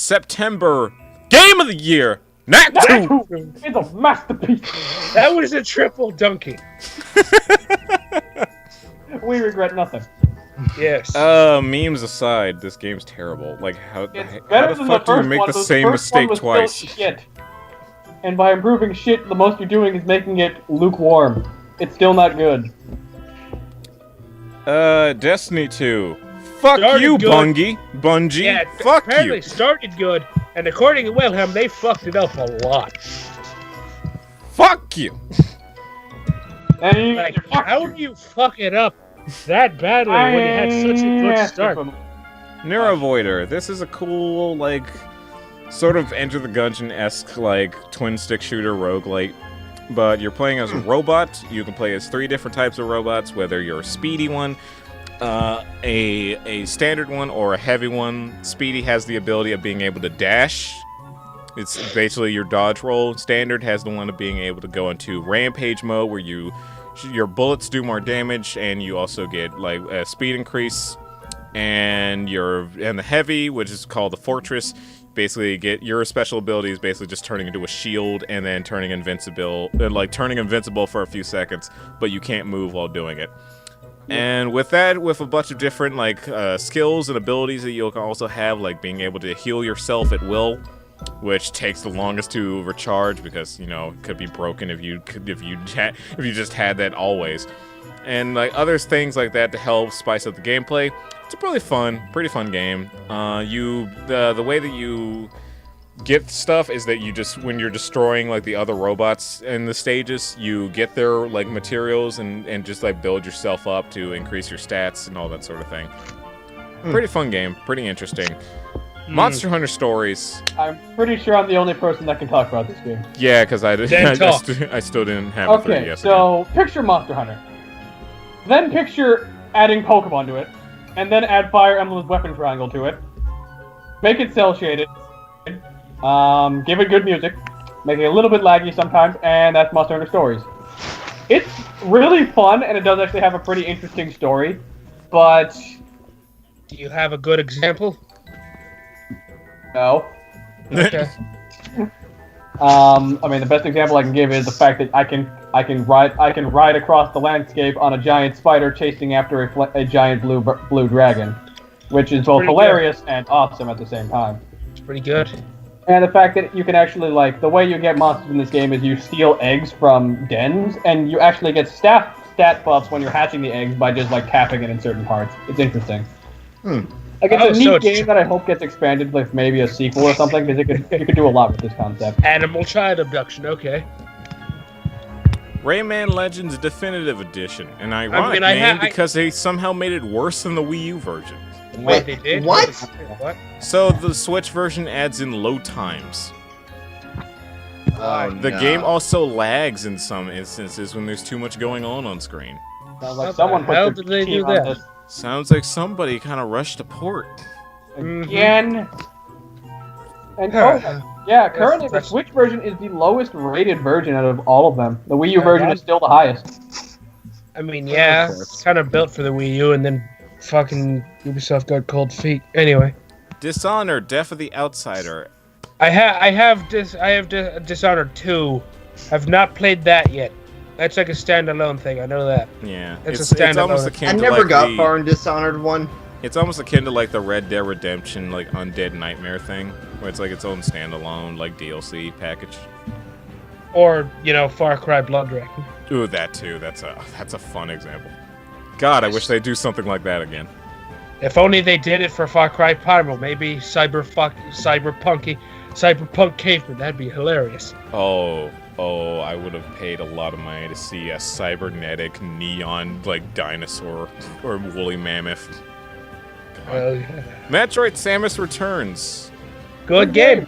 September Game of the Year, Knack 2. It's a masterpiece. That was a triple donkey. We regret nothing. Yes. Memes aside, this game's terrible. Like, how the fuck do you make the same mistake twice? Shit. And by improving shit, the most you're doing is making it lukewarm. It's still not good. Destiny 2. Fuck Started you, good. Bungie. Yeah, Fuck apparently you. started good, and according to Wilhelm, they fucked it up a lot. Fuck you. And Like, how do you fuck it up that badly when you had such a good start? Neurovoider. This is a cool, like, sort of Enter the Gungeon-esque, like, twin-stick shooter roguelite. But you're playing as a robot. You can play as 3 different types of robots, whether you're a speedy one, a standard one, or a heavy one. Speedy has the ability of being able to dash. It's basically your dodge roll. Standard has the one of being able to go into rampage mode, where your bullets do more damage, and you also get like a speed increase. And the heavy, which is called the fortress, basically get your special ability is basically just turning into a shield and then turning invincible for a few seconds, but you can't move while doing it. And with that, with a bunch of different like skills and abilities that you'll also have, like being able to heal yourself at will, which takes the longest to recharge because, you know, it could be broken if you just had that always. And like other things like that to help spice up the gameplay. It's a pretty fun game. The way that you get stuff is that you just, when you're destroying like the other robots in the stages, you get their like materials and just like build yourself up to increase your stats and all that sort of thing. Pretty fun game, pretty interesting. Monster Hunter Stories. I'm pretty sure I'm the only person that can talk about this game. Yeah, because I still didn't have a 3DS. Okay, so picture Monster Hunter. Then picture adding Pokemon to it. And then add Fire Emblem's weapon triangle to it. Make it cel-shaded. Give it good music. Make it a little bit laggy sometimes, and that's Monster Hunter Stories. It's really fun, and it does actually have a pretty interesting story, but... Do you have a good example? No. Okay. I mean, the best example I can give is the fact that I can ride across the landscape on a giant spider chasing after a giant blue dragon, which is both hilarious and awesome at the same time. It's pretty good. And the fact that you can actually, like, the way you get monsters in this game is you steal eggs from dens, and you actually get stat buffs when you're hatching the eggs by just, like, tapping it in certain parts. It's interesting. Like, it's a neat game that I hope gets expanded with maybe a sequel or something, because it could do a lot with this concept. Animal child abduction, okay. Rayman Legends Definitive Edition. An ironic name because they somehow made it worse than the Wii U version. Wait, they did? What? What? So the Switch version adds in load times. The game also lags in some instances when there's too much going on screen. Sounds like someone put their did they do team on that? this. Sounds like somebody kind of rushed to port. Again. And yeah, currently the Switch version is the lowest rated version out of all of them. The Wii U version is still the highest. I mean, yeah, it's kind of built for the Wii U, and then fucking Ubisoft got cold feet. Anyway. Dishonored, Death of the Outsider. I have Dishonored 2. I've not played that yet. That's like a standalone thing. I know that. Yeah, it's a standalone. It's almost akin I to never like got far in Dishonored 1. It's almost akin to like the Red Dead Redemption like Undead Nightmare thing, where it's like its own standalone like DLC package. Or, you know, Far Cry Blood Dragon. Ooh, that too. That's a fun example. God, I wish they'd do something like that again. If only they did it for Far Cry Primal, maybe cyberpunk caveman. That'd be hilarious. Oh, I would have paid a lot of money to see a cybernetic neon like dinosaur or woolly mammoth. Yeah. Metroid Samus Returns. Good game.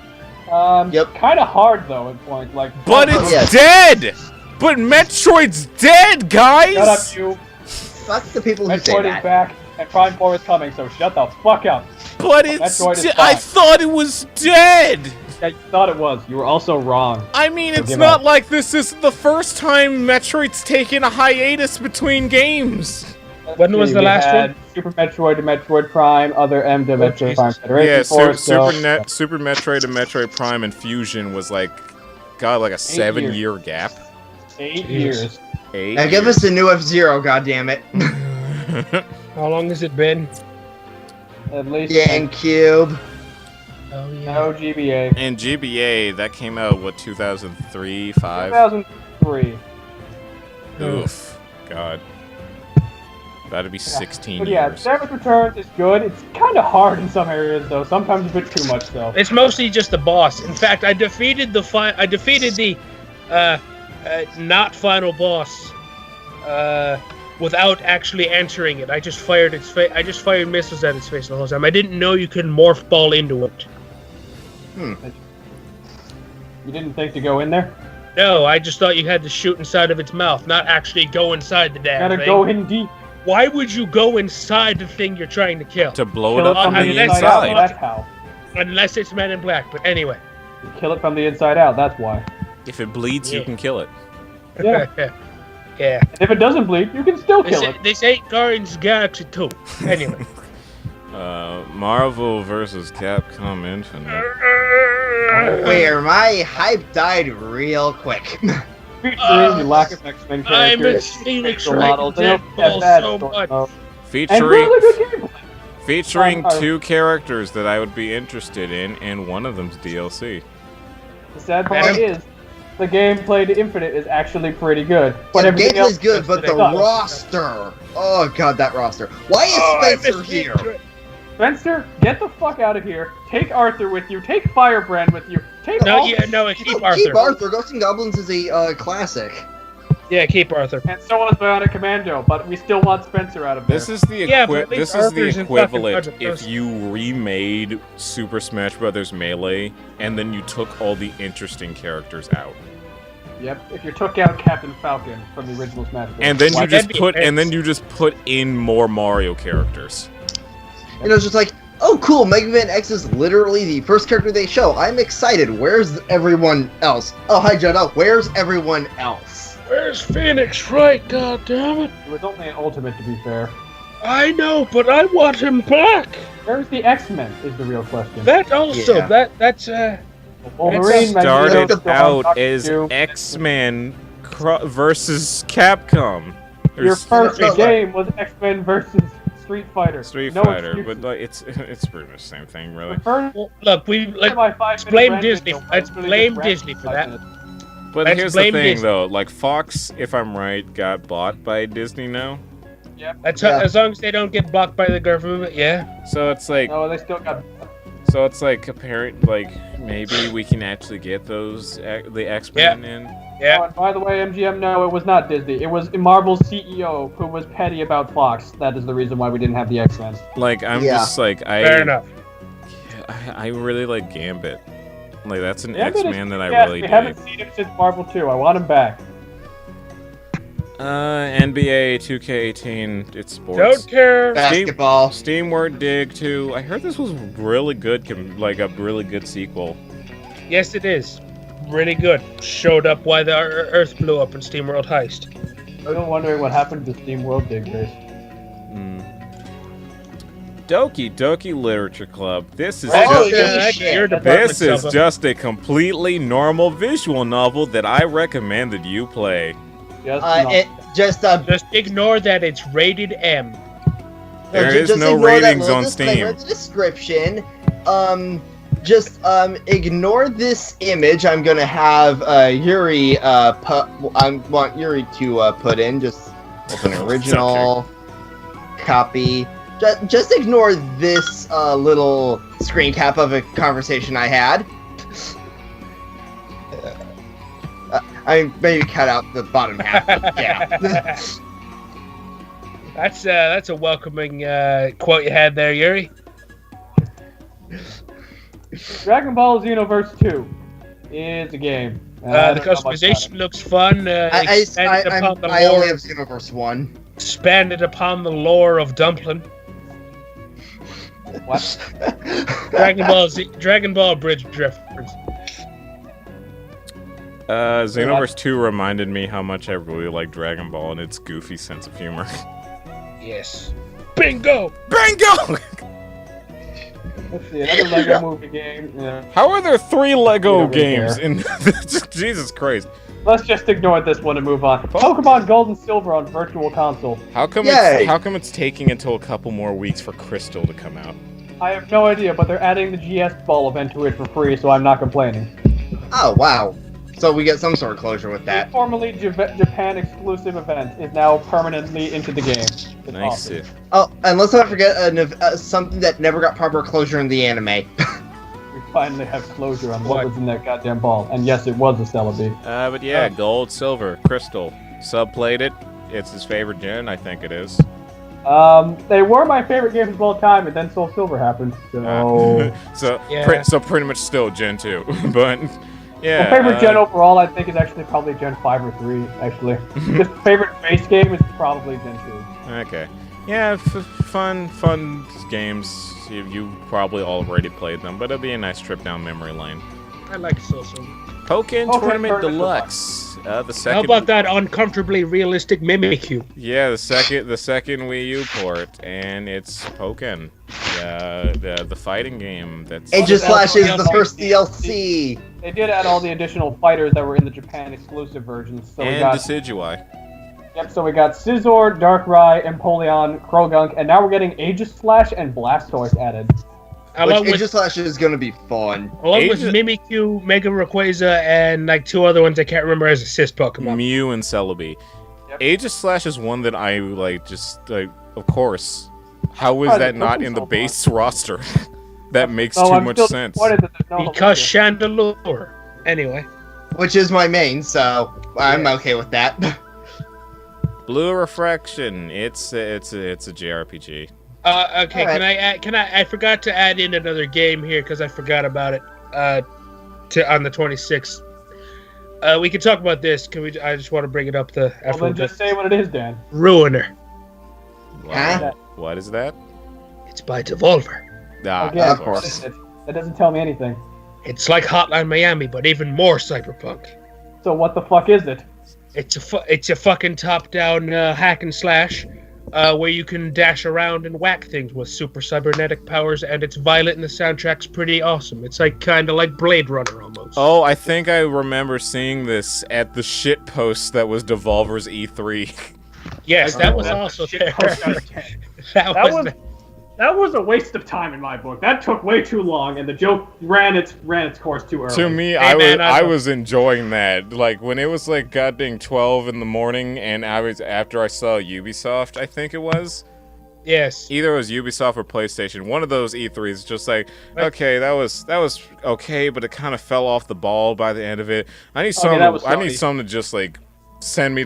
Yep. Kind of hard though at points. Like, But it's dead. But Metroid's dead, guys. shut up, you. Fuck the people who say Metroid is that. back, and Prime 4 is coming. So shut the fuck up. But it's. Metroid is I fine. thought it was dead. Yeah, you thought it was. You were also wrong. I mean, it's give not up. like this is the first time Metroid's taken a hiatus between games. When was the last one? Super Metroid to Metroid Prime, other M to Metroid Jesus. Prime Federation Yeah, Force. Super Metroid to Metroid Prime and Fusion was like, God, like a 7-year gap. 8 Jeez. years. 8 Now give us the new F-Zero, goddammit. How long has it been? At least GameCube. Oh yeah. no GBA. And GBA, that came out, what, 2003, 5? 2003. Oof. God. About to be 16 But yeah, years. Samus Returns is good. It's kind of hard in some areas, though. Sometimes a bit too much, though. It's mostly just the boss. In fact, I defeated the not final boss without actually answering it. I just fired missiles at its face the whole time. I didn't know you could morph ball into it. You didn't think to go in there? No, I just thought you had to shoot inside of its mouth, not actually go inside the damn Gotta thing. go in deep. Why would you go inside the thing you're trying to kill? To blow Kill it it up from from the the inside out. inside. That's how. Unless it's Men in Black, but anyway. You kill it from the inside out. That's why. If it bleeds, you Yeah. can kill it. Yeah. Yeah. And if it doesn't bleed, you can still kill it. This ain't Guardians of the Galaxy 2. Anyway. Marvel versus Capcom Infinite. Where my hype died real quick. Featuring the lack of X-Men I'm characters. a Phoenix pixel Wright models, they don't Deadpool get bad so story much. mode. And Featuring really good gameplay. featuring Oh. 2 characters that I would be interested in, and one of them's DLC. The sad part is, the gameplay to Infinite is actually pretty good. But The everything else gameplay's good, but the sucks. roster. Oh god, that roster. Why is Spencer here? Spencer, get the fuck out of here. Take Arthur with you. Take Firebrand with you. Take all Keep Keep Arthur. Arthur. Ghosts and Goblins is a classic. Yeah, keep Arthur. And so is Bionic Commando, but we still want Spencer out of there. This is the Yeah, but at least this is the Arthur's in equivalent fucking if you remade Super Smash Bros. Melee and then you took all the interesting characters out. Yep. If you took out Captain Falcon from the original Smash Bros. And then Why, you just that'd be you just put in more Mario characters. And it was just like, oh cool, Mega Man X is literally the first character they show. I'm excited. Where's everyone else? Oh hi Jedi, where's everyone else? Where's Phoenix Wright, goddammit? It was only an ultimate, to be fair. I know, but I want him back. Where's the X-Men is the real question. That also, Yeah. that's Wolverine, Magneto, Started Storm, out Doctor as Doom. X-Men versus Capcom. Or Your first No, game was X-Men versus Street Fighter. Street No Fighter, excuses. but like it's pretty much the same thing, really. The first well, look. Let's blame Disney. Let's blame Disney for that. But Let's here's the blame thing, Disney. though. Like Fox, if I'm right, got bought by Disney now. That's Yeah. as long as they don't get blocked by the government. Yeah. So it's like, No, they still got. apparent. Like maybe we can actually get those the X-Men in. Oh, Yeah. and by the way, MGM, no, it was not Disney. It was Marvel's CEO who was petty about Fox. That is the reason why we didn't have the X-Men. Like I'm Yeah. just like Fair enough. I really like Gambit. Like that's an Gambit is X-Man that I yes, really we dig. haven't seen him since Marvel 2. I want him back. NBA 2K18, it's sports. Don't care. Basketball. Steam Word Dig 2. I heard this was really good, like a really good sequel. Yes, it is. Really good. Showed up why the Earth blew up in SteamWorld Heist. I'm still wondering what happened to Steam World Dig Race. Doki Doki Literature Club. This is Holy just, that's shit. your department, this is Selva. just a completely normal visual novel that I recommended you play. Just not. Just Just ignore that it's rated M. There is just no ignore that ratings little on disclaimer Steam. in the description. Ignore this image. I'm gonna have Yuri I want Yuri to put in just an original copy. Just ignore this little screen cap of a conversation I had. I mean, maybe cut out the bottom half. But yeah. That's a welcoming quote you had there, Yuri. Dragon Ball Xenoverse 2 is a game. I The don't know much about customization looks fun. I only have Xenoverse 1. Expanded upon the lore of Dumpling. it. What? Dragon Ball Bridge reference. Xenoverse 2 reminded me how much I really like Dragon Ball and its goofy sense of humor. Yes. Bingo! Bingo! Let's see, another Lego movie game. Yeah. How are there 3 Lego don't really games care. in Jesus Christ? Let's just ignore this one and move on. Pokemon Gold and Silver on Virtual Console. How come Yay! it's taking until a couple more weeks for Crystal to come out? I have no idea, but they're adding the GS Ball event to it for free, so I'm not complaining. Oh, wow. So we get some sort of closure with The that. formerly Japan exclusive event is now permanently into the game. It's Nice. awesome. Oh, and let's not forget something that never got proper closure in the anime. We finally have closure on what was in that goddamn ball. And yes, it was a Celebi. But yeah, Gold, Silver, Crystal. Sub played it. It's his favorite gen, I think it is. They were my favorite games of all time, and then Soul Silver happened. So, so pretty much still Gen 2, but yeah. my favorite gen overall, I think, is actually probably Gen 5 or 3. Actually, just favorite base game is probably Gen 2. Okay. Yeah, fun games. You probably already played them, but it'll be a nice trip down memory lane. I like Soul Silver. Pokken Tournament Deluxe. The second. How about that uncomfortably realistic Mimikyu? Yeah, the second Wii U port, and it's Pokken, the fighting game. That's Aegis Slash is the DLC. first DLC. They did add all the additional fighters that were in the Japan exclusive versions. So we and got Decidueye. Yep, so we got Scizor, Darkrai, Empoleon, Krogunk, and now we're getting Aegis Slash and Blastoise added. Along Which with, Aegis Slash is going to be fun. along with Aegis- Mimikyu, Mega Rayquaza, and like 2 other ones I can't remember as assist Pokemon. Mew and Celebi. Yep. Aegis Slash is one that I of course. How is Why that they not took in so the base roster? That makes So too I'm much still sense. disappointed that there's no Because Helios. Chandelure. Anyway. Which is my main, so I'm okay with that. Blue Refraction. It's a JRPG. Okay, Alright. I forgot to add in another game here because I forgot about it on the 26th. We can talk about this. I just want to bring it up Well, after then just say what it is, Dan. Ruiner. Huh? What is that? It's by Devolver. Ah, Again, of course. That doesn't tell me anything. It's like Hotline Miami, but even more cyberpunk. So what the fuck is it? It's a fucking top-down hack and slash where you can dash around and whack things with super cybernetic powers, and it's violent and the soundtrack's pretty awesome. It's like kind of like Blade Runner almost. Oh, I think I remember seeing this at the shit post that was Devolver's E3. Yes, that was also there. That was a waste of time in my book. That took way too long, and the joke ran its course too early. To me, Hey, I was enjoying that. Like when it was like goddamn 12 in the morning, and I was after I saw Ubisoft, I think it was. Yes. Either it was Ubisoft or PlayStation. One of those E3s, just like, okay, that was okay, but it kind of fell off the ball by the end of it. I need something. that was I need Sony. something to just like send me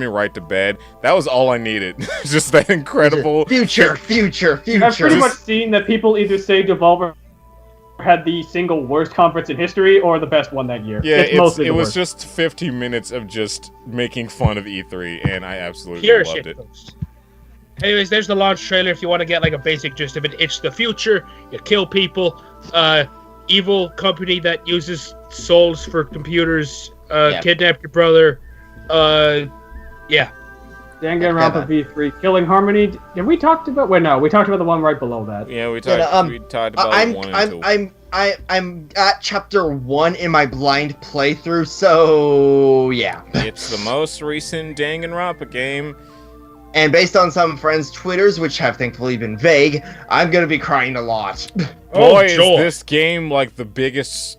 right to bed. That was all I needed. Just that incredible. Future. I've pretty much seen that people either say Devolver had the single worst conference in history or the best one that year. Yeah, it's mostly it the was worst. just 15 minutes of just making fun of E3, and I absolutely Pure loved it. shitpost. Anyways, there's the launch trailer if you want to get like a basic gist of it. It's the future. You kill people. Evil company that uses souls for computers. Yeah. Kidnap your brother. Yeah. Danganronpa V3, Killing Harmony. Did we talked about? Wait, no, we talked about the one right below that. Yeah, we talked about one and two. I'm at chapter 1 in my blind playthrough, so yeah. It's the most recent Danganronpa game. And based on some friends' Twitters, which have thankfully been vague, I'm gonna be crying a lot. Boy, is joy. this game like the biggest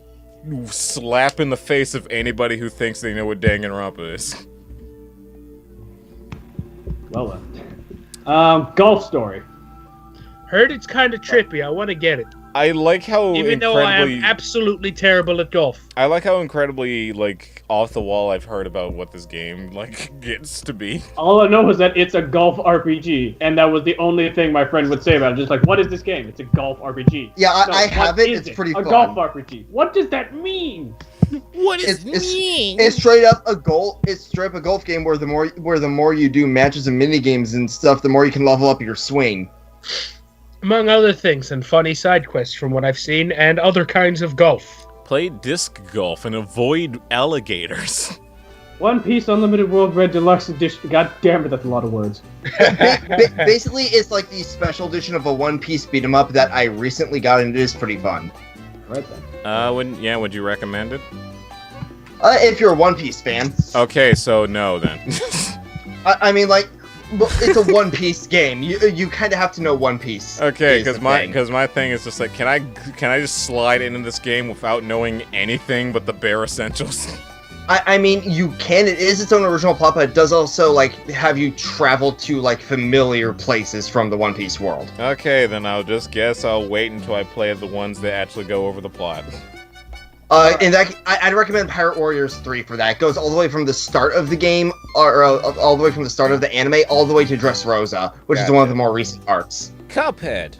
slap in the face of anybody who thinks they know what Danganronpa is. Well then. Golf Story. Heard it's kind of trippy. I want to get it. I like how Even though I am absolutely terrible at golf. I like how incredibly like off the wall I've heard about what this game like gets to be. All I know is that it's a golf RPG, and that was the only thing my friend would say about it. Just like, what is this game? It's a golf RPG. Yeah, I what have it. is It's pretty a fun. golf RPG. What does that mean? What It's straight up a golf game where the more you do matches and mini games and stuff, the more you can level up your swing. Among other things, and funny side quests from what I've seen, and other kinds of golf. Play disc golf and avoid alligators. One Piece Unlimited World Red Deluxe Edition. God damn it, that's a lot of words. Basically, it's like the special edition of a One Piece beat 'em up that I recently got, and it is pretty fun. Right then. Would you recommend it? If you're a One Piece fan. Okay, so no then. I mean, like, it's a One Piece game. You kind of have to know One Piece. Okay, because my thing is just like, can I just slide into this game without knowing anything but the bare essentials? I mean, you can. It is its own original plot, but it does also, like, have you travel to, like, familiar places from the One Piece world. Okay, then I'll just guess I'll wait until I play the ones that actually go over the plot. In that, I'd recommend Pirate Warriors 3 for that. It goes all the way from the start of the game, or all the way from the start of the anime, all the way to Dressrosa, which is one of the more recent arcs. Cuphead.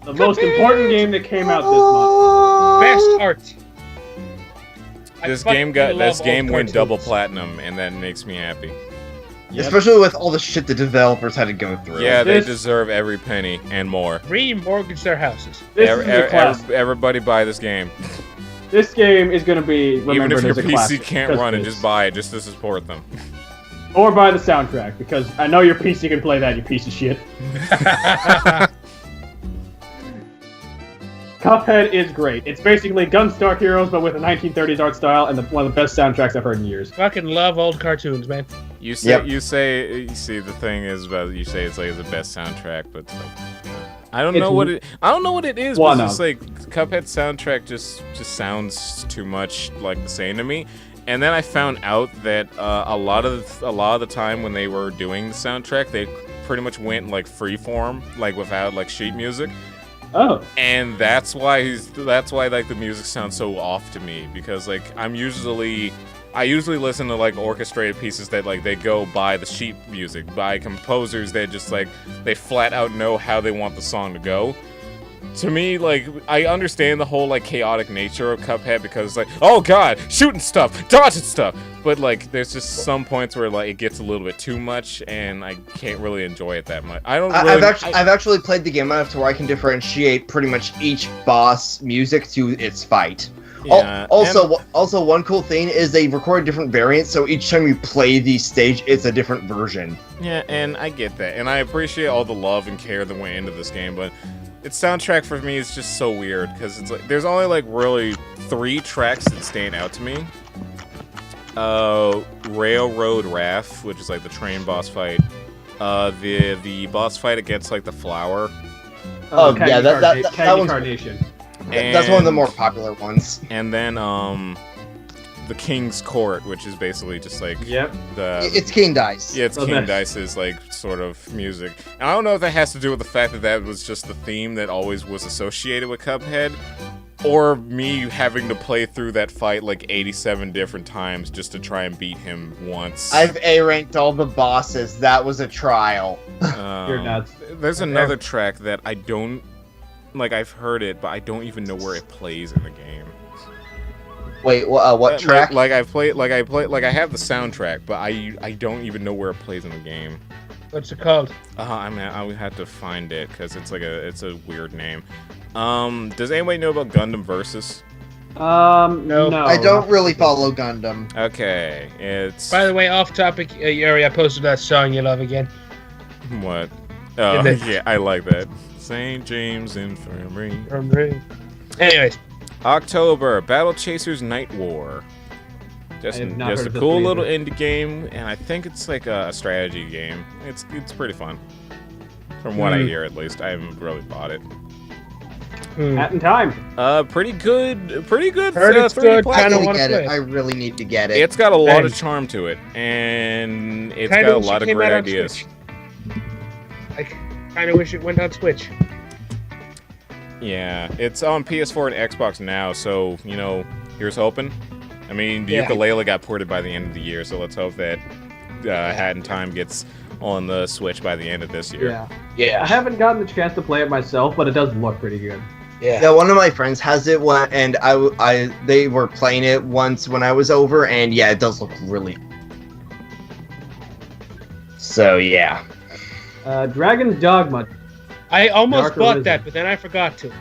The most important game that came out this month. Best art. This game went double platinum, and that makes me happy. Yep. Especially with all the shit the developers had to go through. Yeah, they deserve every penny and more. Remortgage their houses. This is a classic. Everybody buy this game. This game is going to be remembered Even if your as a PC classic can't run it, because just buy it, just to support them. Or buy the soundtrack, because I know your PC can play that, you piece of shit. Cuphead is great. It's basically Gunstar Heroes, but with a 1930s art style, and one of the best soundtracks I've heard in years. Fucking love old cartoons, man. You see, the thing is about you say it's like the best soundtrack, but it's like, I don't know what it is. But it's just like Cuphead's soundtrack just sounds too much like the same to me. And then I found out that a lot of the time when they were doing the soundtrack, they pretty much went like freeform, like without like sheet music. Oh. And that's why like the music sounds so off to me, because like I usually listen to like orchestrated pieces that like they go by the sheet music, by composers that just like they flat out know how they want the song to go. To me, like, I understand the whole like chaotic nature of Cuphead, because it's like, oh god, shooting stuff, dodging stuff, but like there's just some points where like it gets a little bit too much, and I can't really enjoy it that much. I've actually played the game enough to where I can differentiate pretty much each boss music to its fight. Yeah, also, one cool thing is they record different variants, so each time you play the stage, it's a different version. Yeah, and I get that, and I appreciate all the love and care that went into this game, but its soundtrack for me is just so weird, because it's like there's only like really 3 tracks that stand out to me. Railroad Wrath, which is like the train boss fight. The boss fight against like the flower. Oh yeah, that one's Carnation. That's one of the more popular ones. And then the King's Court, which is basically just like it's King Dice. Yeah, it's King Dice's like sort of music. And I don't know if that has to do with the fact that was just the theme that always was associated with Cuphead, or me having to play through that fight like 87 different times just to try and beat him once. I've A-ranked all the bosses. That was a trial. You're nuts. There's another track that I don't like. I've heard it, but I don't even know where it plays in the game. Wait, what track? I have the soundtrack, but I don't even know where it plays in the game. What's it called? I mean, I would have to find it, because it's a weird name. Does anybody know about Gundam Versus? No. I don't really follow Gundam. Okay, it's... By the way, off topic, Yuri, I posted that song you love again. What? Oh, yeah, I like that. St. James Infirmary. Anyways. October, Battle Chasers Night War. Just a cool little indie game, and I think it's like a strategy game. It's pretty fun. From what I hear, at least. I haven't really bought it. Hat in time. Pretty good. Heard it's good. Kind of want to play it. I really need to get it. It's got a lot of charm to it, and it's got a lot of great ideas. I kind of wish it went on Switch. Yeah, it's on PS4 and Xbox now, so, you know, here's hoping. I mean, the ukulele got ported by the end of the year, so let's hope that Hat in Time gets on the Switch by the end of this year. Yeah. I haven't gotten the chance to play it myself, but it does look pretty good. Yeah, one of my friends has it, and they were playing it once when I was over, and yeah, it does look really... So, yeah. Dragon's Dogma. I almost bought that, but then I forgot to.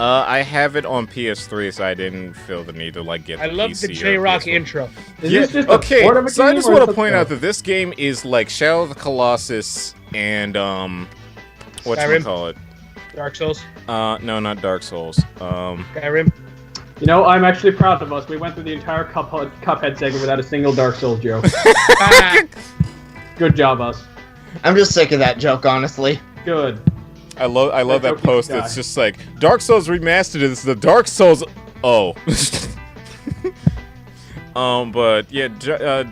I have it on PS3, so I didn't feel the need to like get. I love PC the J-Rock or PS4. intro. Is Yeah, this just okay. a port of a So I game, just or want is to it point the- out that this game is like Shadow of the Colossus and what you Skyrim? call it? Dark Souls. No, not Dark Souls. Skyrim. You know, I'm actually proud of us. We went through the entire Cuphead segment without a single Dark Souls joke. Ah, Good job, us. I'm just sick of that joke, honestly. Good. I love That that joke post. needs to It's die. just like Dark Souls remastered. It's the Dark Souls. Oh. But yeah,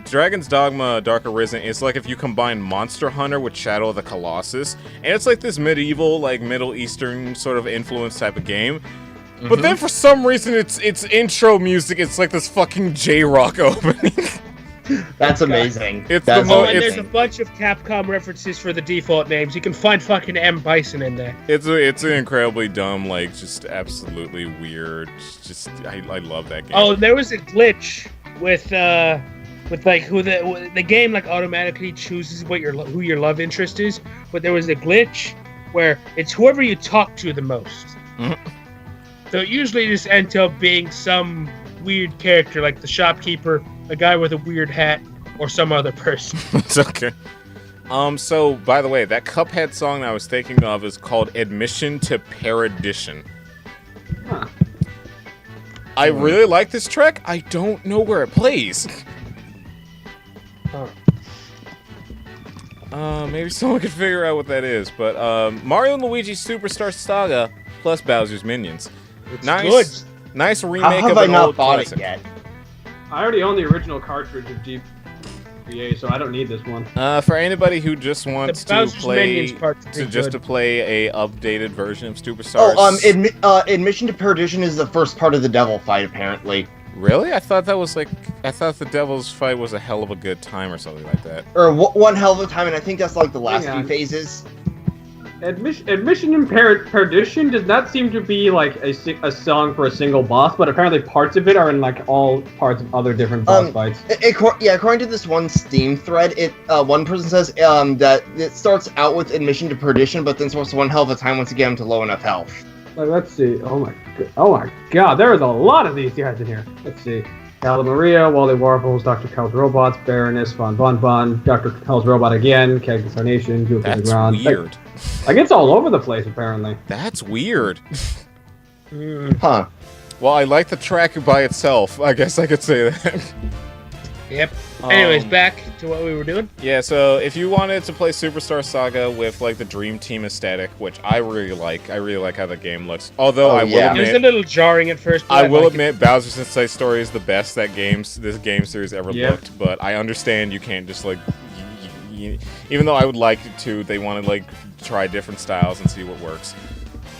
Dragon's Dogma Dark Arisen is like if you combine Monster Hunter with Shadow of the Colossus, and it's like this medieval, like Middle Eastern sort of influence type of game. But then for some reason, its intro music, it's like this fucking J-Rock opening. That's amazing. It's That's the mo- oh, and it's- there's a bunch of Capcom references for the default names. You can find fucking M. Bison in there. It's an incredibly dumb, like just absolutely weird. Just I love that game. Oh, there was a glitch with like who the game like automatically chooses who your love interest is, but there was a glitch where it's whoever you talk to the most. Mhm. So it usually just ends up being some weird character like the shopkeeper, a guy with a weird hat, or some other person. It's okay. So by the way, that Cuphead song I was thinking of is called "Admission to Perdition." Huh. I really like this track. I don't know where it plays. Maybe someone could figure out what that is. But Mario and Luigi Superstar Saga plus Bowser's Minions. It's Nice, good. nice How remake have of I an not old bought classic. it yet? I already own the original cartridge of GBA, so I don't need this one. For anybody who just wants The to Bowser's play, Minions part's pretty just good. to play a updated version of Superstars. Oh, Admission to Perdition is the first part of the devil fight, apparently. Really? I thought the Devil's Fight was a hell of a good time or something like that. Or one hell of a time, and I think that's like the last Hang few on. phases. Admission in Perdition does not seem to be like a song for a single boss, but apparently parts of it are in like all parts of other different boss fights. According to this one Steam thread, one person says that it starts out with Admission to Perdition, but then starts one hell of a time once you get him to low enough health. Like, let's see. Oh my god, there is a lot of these guys in here. Let's see. Cala Maria, Wally Warbles, Dr. Kel's Robots, Baroness, Von Bon, Dr. Kel's Robot again, Keg Carnation, Goofy the That's Ground. weird. Like it's all over the place apparently. That's weird. Huh. Well, I like the track by itself. I guess I could say that. Yep. Anyways, Um, back to what we were doing. Yeah, so if you wanted to play Superstar Saga with like the Dream Team aesthetic, which I really like how the game looks. Although Oh, I will yeah. It was a admit, little jarring at first. But I will liked it. admit, Bowser's Inside Story is the best that this game series ever Yep. looked. But I understand you can't just like, even though I would like to, they want to like try different styles and see what works.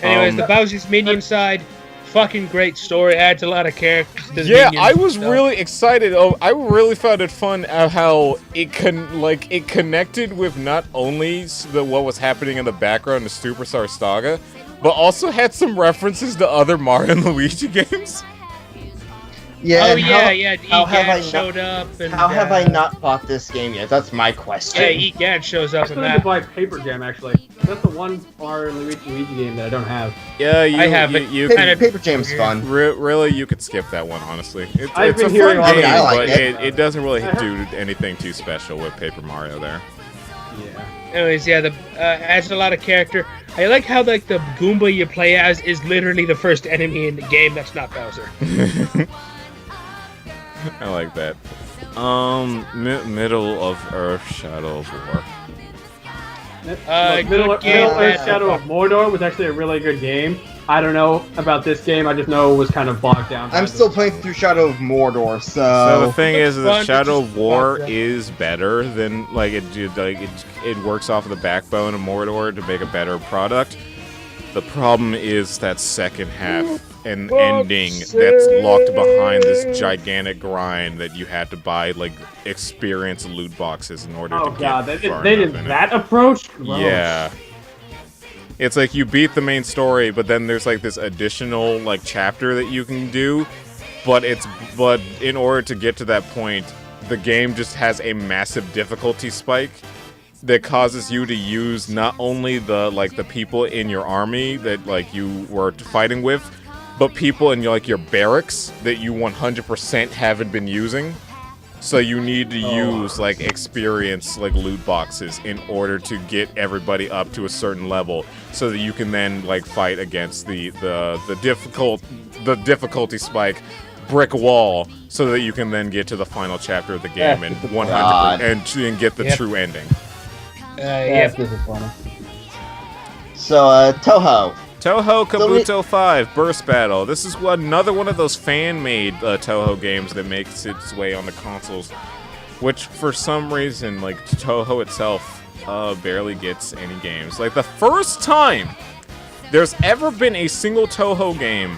Anyways, Um, the Bowser's Minion side, fucking great story. Adds a lot of characters. To the Yeah, minions I was and stuff. really excited. Oh, I really found it fun how it connected with not only what was happening in the background of Superstar Saga, but also had some references to other Mario and Luigi games. Yeah. Oh and yeah, yeah. how have I Egad not- showed up. And, How have I not bought this game yet? That's my question. Yeah, Egad shows I up still in need to that. buy Paper Jam actually. That's the one Mario and Luigi game that I don't have. Yeah, I have it. You Paper, kinda- Paper Jam's fun. really, you could skip that one. Honestly, I've it's been a hearing fun all game, the- I like but it. it doesn't really do anything too special with Paper Mario there. Yeah. Anyways, yeah, the adds a lot of character. I like how like the Goomba you play as is literally the first enemy in the game that's not Bowser. I like that. Middle of Earth, Shadow of War. Middle good game, Earth man. Shadow of Mordor was actually a really good game. I don't know about this game. I just know it was kind of bogged down. I'm still playing through Shadow of Mordor, So the so... thing It's is fun, that it's Shadow just of War fun, yeah. is better than it works off of the backbone of Mordor to make a better product. The problem is that second half and ending that's locked behind this gigantic grind that you had to buy like experience loot boxes in order Oh to god, get they far did enough in it. that approach? Gross. Yeah. It's like you beat the main story, but then there's like this additional like chapter that you can do, but in order to get to that point, the game just has a massive difficulty spike that causes you to use not only the people in your army that like you were fighting with, but people in like your barracks that you 100% haven't been using. So you need to use like experience, like loot boxes, in order to get everybody up to a certain level, so that you can then like fight against the difficulty spike brick wall, so that you can then get to the final chapter of the game and 100% and get the true ending. Yes, this is funny. So, Toho. Toho Kabuto 5 Burst Battle. This is another one of those fan-made Toho games that makes its way on the consoles, which for some reason, like Toho itself, barely gets any games. Like the first time there's ever been a single Toho game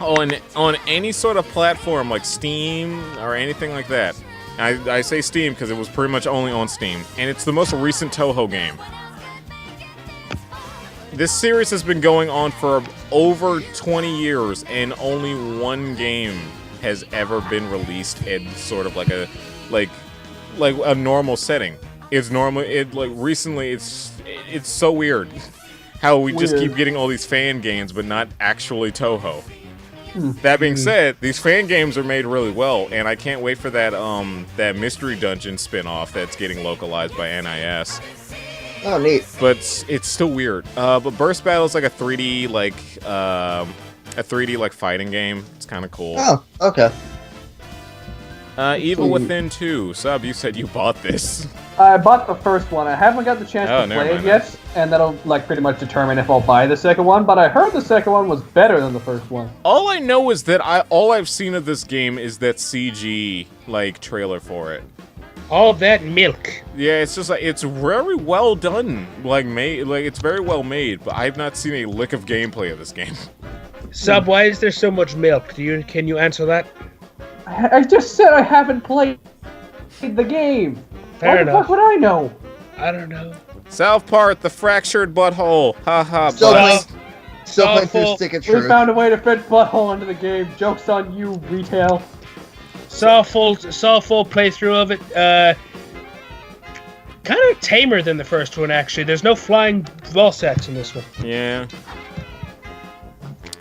on any sort of platform like Steam or anything like that. I say Steam because it was pretty much only on Steam, and it's the most recent Toho game. This series has been going on for over 20 years, and only one game has ever been released in sort of like a normal setting. It's normal. Recently, it's so weird how we just keep getting all these fan games, but not actually Toho. That being said, these fan games are made really well, and I can't wait for that Mystery Dungeon spin-off that's getting localized by NIS. Oh, neat. But it's still weird. But Burst Battle is like a 3D fighting game. It's kind of cool. Oh, okay. Evil Within 2. Sub, you said you bought this. I bought the first one. I haven't got the chance to play it yet, and that'll like pretty much determine if I'll buy the second one. But I heard the second one was better than the first one. All I know is that all I've seen of this game is that CG like trailer for it. All that milk. Yeah, it's just like it's very well done, it's very well made. But I've not seen a lick of gameplay of this game. Sub, why is there so much milk? Can you answer that? I just said I haven't played the game. Fair enough. What the fuck would I know? I don't know. South Park, the fractured butthole. Haha. Still playing through Stick of Truth. We found a way to fit butthole into the game. Joke's on you, retail. Saw a full playthrough of it. Kind of tamer than the first one, actually. There's no flying ball sacks in this one. Yeah.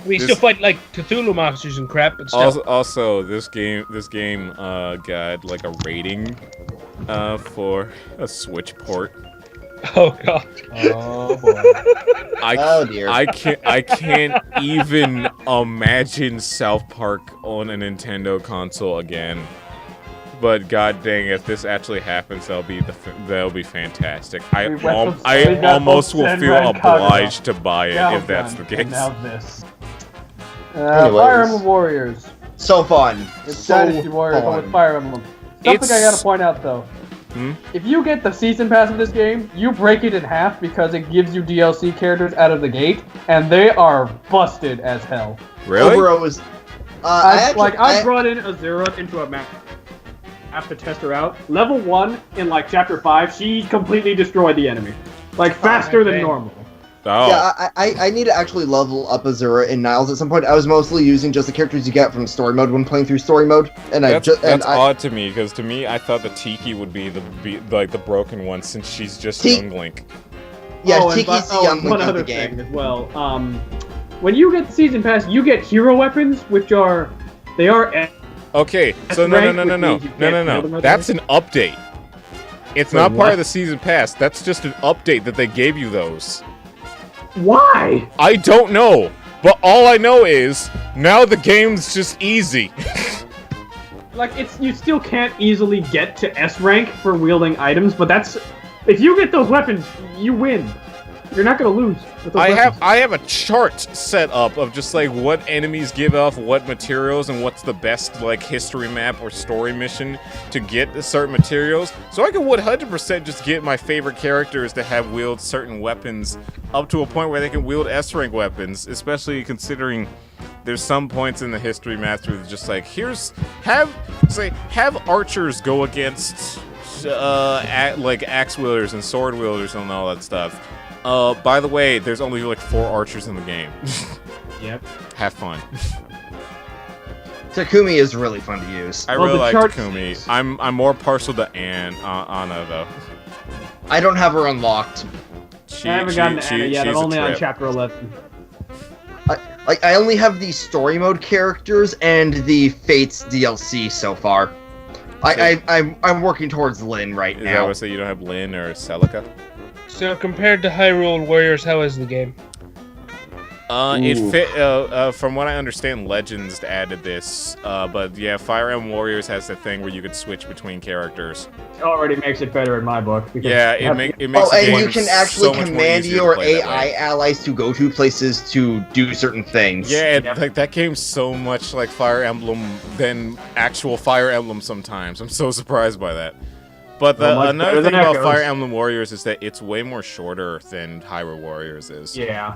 We still fight like Cthulhu monsters and crap, but still. Also, this game got like a rating for a Switch port. Oh god. Oh boy. Oh dear. I can't even imagine South Park on a Nintendo console again. But god dang, if this actually happens, that'll be fantastic. I almost will feel obliged to buy it if that's the case. Now this. Fire Emblem Warriors. So fun. It's Dynasty Warriors, but with Fire Emblem. Something I gotta point out though. If you get the season pass of this game, you break it in half because it gives you DLC characters out of the gate, and they are busted as hell. Really? Obero was. I brought in Azura into a map to test her out. Level 1 in like chapter 5, she completely destroyed the enemy, like faster than normal. Oh. Yeah, I need to actually level up Azura in Niles at some point. I was mostly using just the characters you get from story mode when playing through story mode, and that's odd to me because to me I thought that Tiki would be the broken one since she's just young Link. Yeah, Tiki's the young Link of the game. Thing as well. When you get the season pass, you get hero weapons, which are Okay, so no. That's an update. It's not part of the season pass. That's just an update that they gave you those. Why? I don't know, but all I know is now the game's just easy. Like you still can't easily get to S rank for wielding items, but if you get those weapons, you win. You're not gonna lose. I have a chart set up of just like what enemies give off what materials and what's the best like history map or story mission to get certain materials. So I can 100% just get my favorite characters to have wield certain weapons up to a point where they can wield S rank weapons, especially considering there's some points in the history maps where it's just like have archers go against like axe wielders and sword wielders and all that stuff. By the way, there's only like 4 archers in the game. Yep. Have fun. Takumi is really fun to use. I really like Takumi. I'm more partial to Anna though. I don't have her unlocked. I haven't gotten to Anna yet. I'm only on chapter 11. Like, I only have the story mode characters and the Fates DLC so far. I'm working towards Lyn right Is that now. what say you don't have Lyn or Celica? So compared to Hyrule Warriors, how is the game? It fit. From what I understand, Legends added this. But yeah, Fire Emblem Warriors has the thing where you could switch between characters. It already makes it better in my book. because Yeah, you have- it makes. Oh, the and game you can actually so much more command easier to your play that way. AI allies to go to places to do certain things. Yeah, Yeah. like that game's so much like Fire Emblem than actual Fire Emblem sometimes. I'm so surprised by that. But Well, much another better thing than about Echoes. Fire Emblem Warriors is that it's way more shorter than Hyrule Warriors is. Yeah.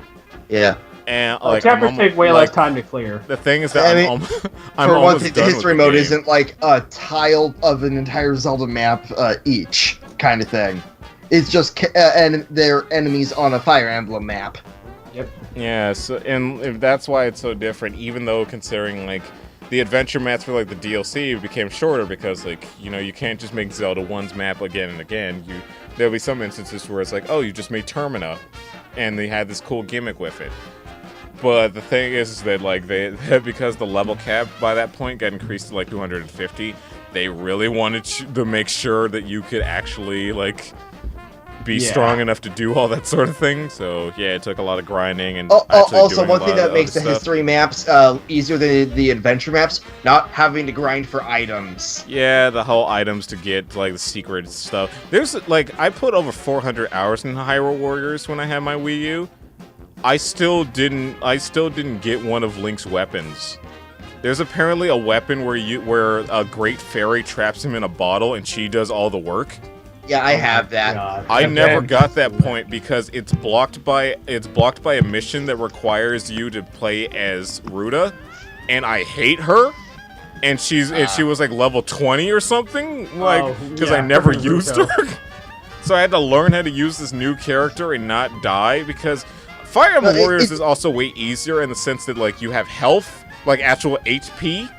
Yeah. And like Chapters take way less like, time to clear. The thing is that I I'm, mean, I'm For one almost thing, done the with history the mode game. isn't like a tile of an entire Zelda map each kind of thing. It's just and their enemies on a Fire Emblem map. Yeah, so and that's why it's so different. Even though considering like the adventure maps for like the DLC became shorter because like you can't just make Zelda 1's map again and again. There'll be some instances where it's like, oh, you just made Termina, and they had this cool gimmick with it. But the thing is that like because the level cap by that point got increased to like 250, they really wanted to make sure that you could actually like be Yeah. strong enough to do all that sort of thing. So yeah, it took a lot of grinding and Also, doing one a thing lot that of makes the other stuff. history maps easier than the adventure maps, not having to grind for items. Yeah, the whole items to get like the secret stuff. There's like I put over 400 hours in Hyrule Warriors when I had my Wii U. I still didn't get one of Link's weapons. There's apparently a weapon where a great fairy traps him in a bottle and she does all the work. Yeah, I have that. God. I Okay. never got that point because it's blocked by a mission that requires you to play as Ruta, and I hate her. And she was like level 20 or something, like because I yeah, never freaking used Ruto. her. So I had to learn how to use this new character and not die because Fire Emblem But Warriors is also way easier in the sense that like you have health, like actual HP,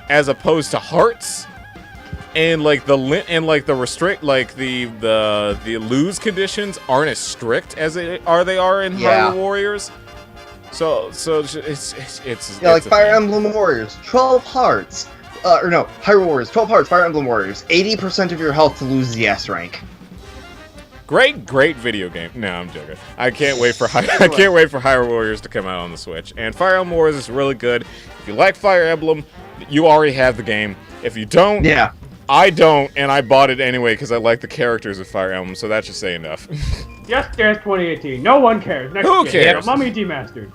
as opposed to hearts. And like the restrict like the lose conditions aren't as strict as they are in Yeah. Hyrule Warriors. So it's Yeah, like a Fire thing. Emblem Warriors, 12 hearts. Or no, Hyrule Warriors, 12 hearts, Fire Emblem Warriors, 80% of your health to lose the S rank. Great video game. No, I'm joking. I can't wait for Hyrule Warriors to come out on the Switch. And Fire Emblem Warriors is really good. If you like Fire Emblem, you already have the game. If you don't, Yeah. I don't, and I bought it anyway because I like the characters of Fire Emblem, so that should say enough. Just 2018. No one cares. Next Who game. cares? Mummy Demastered.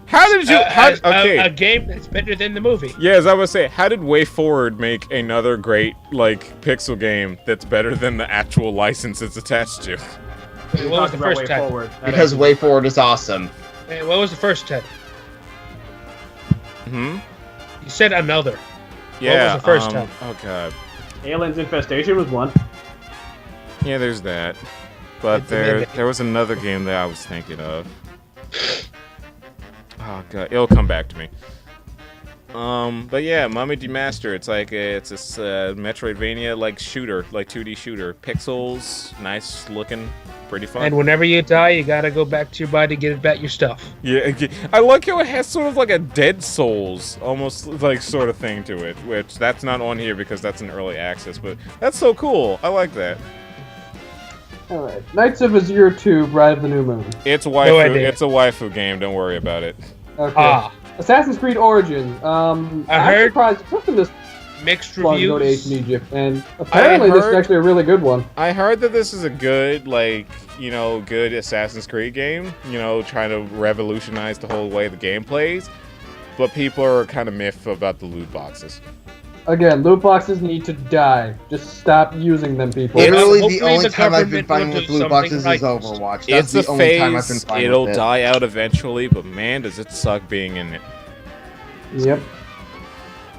How did you? Okay. A game that's better than the movie. Yeah, as I was saying, how did Way Forward make another great like pixel game that's better than the actual license it's attached to? Wait, what was the first time? Because Way Forward is awesome. Wait, what was the first time? Hmm. You said another. Yeah. was the first time? Oh god. Aliens Infestation was one. Yeah, there's that. But It's amazing. there was another game that I was thinking of. Oh god, it'll come back to me. But yeah, Mummy Demaster. It's like it's this Metroidvania like shooter, like 2D shooter, pixels, nice looking, pretty fun. And whenever you die, you gotta go back to your body to get back your stuff. Yeah, I like how it has sort of like a Dead Souls almost like sort of thing to it, which that's not on here because that's an early access, but that's so cool. I like that. Alright. Knights of Azure 2, Bride of the New Moon. It's a No waifu. idea. It's a waifu game. Don't worry about it. Okay. Ah, Assassin's Creed Origins. I'm heard- surprised it took them this mixed long to go to reviews. ancient Egypt, and apparently this is heard- actually a really good one. I heard that this is a good, like, good Assassin's Creed game. Trying to revolutionize the whole way the game plays. But people are kind of miffed about the loot boxes. Again, loot boxes need to die. Just stop using them, people. Literally, the hopefully only the time I've been government fighting will with do loot something boxes is right. Overwatch. That's It's the a only time I've been phase. fighting It'll with it. die out eventually, but man, does it suck being in it. Yep.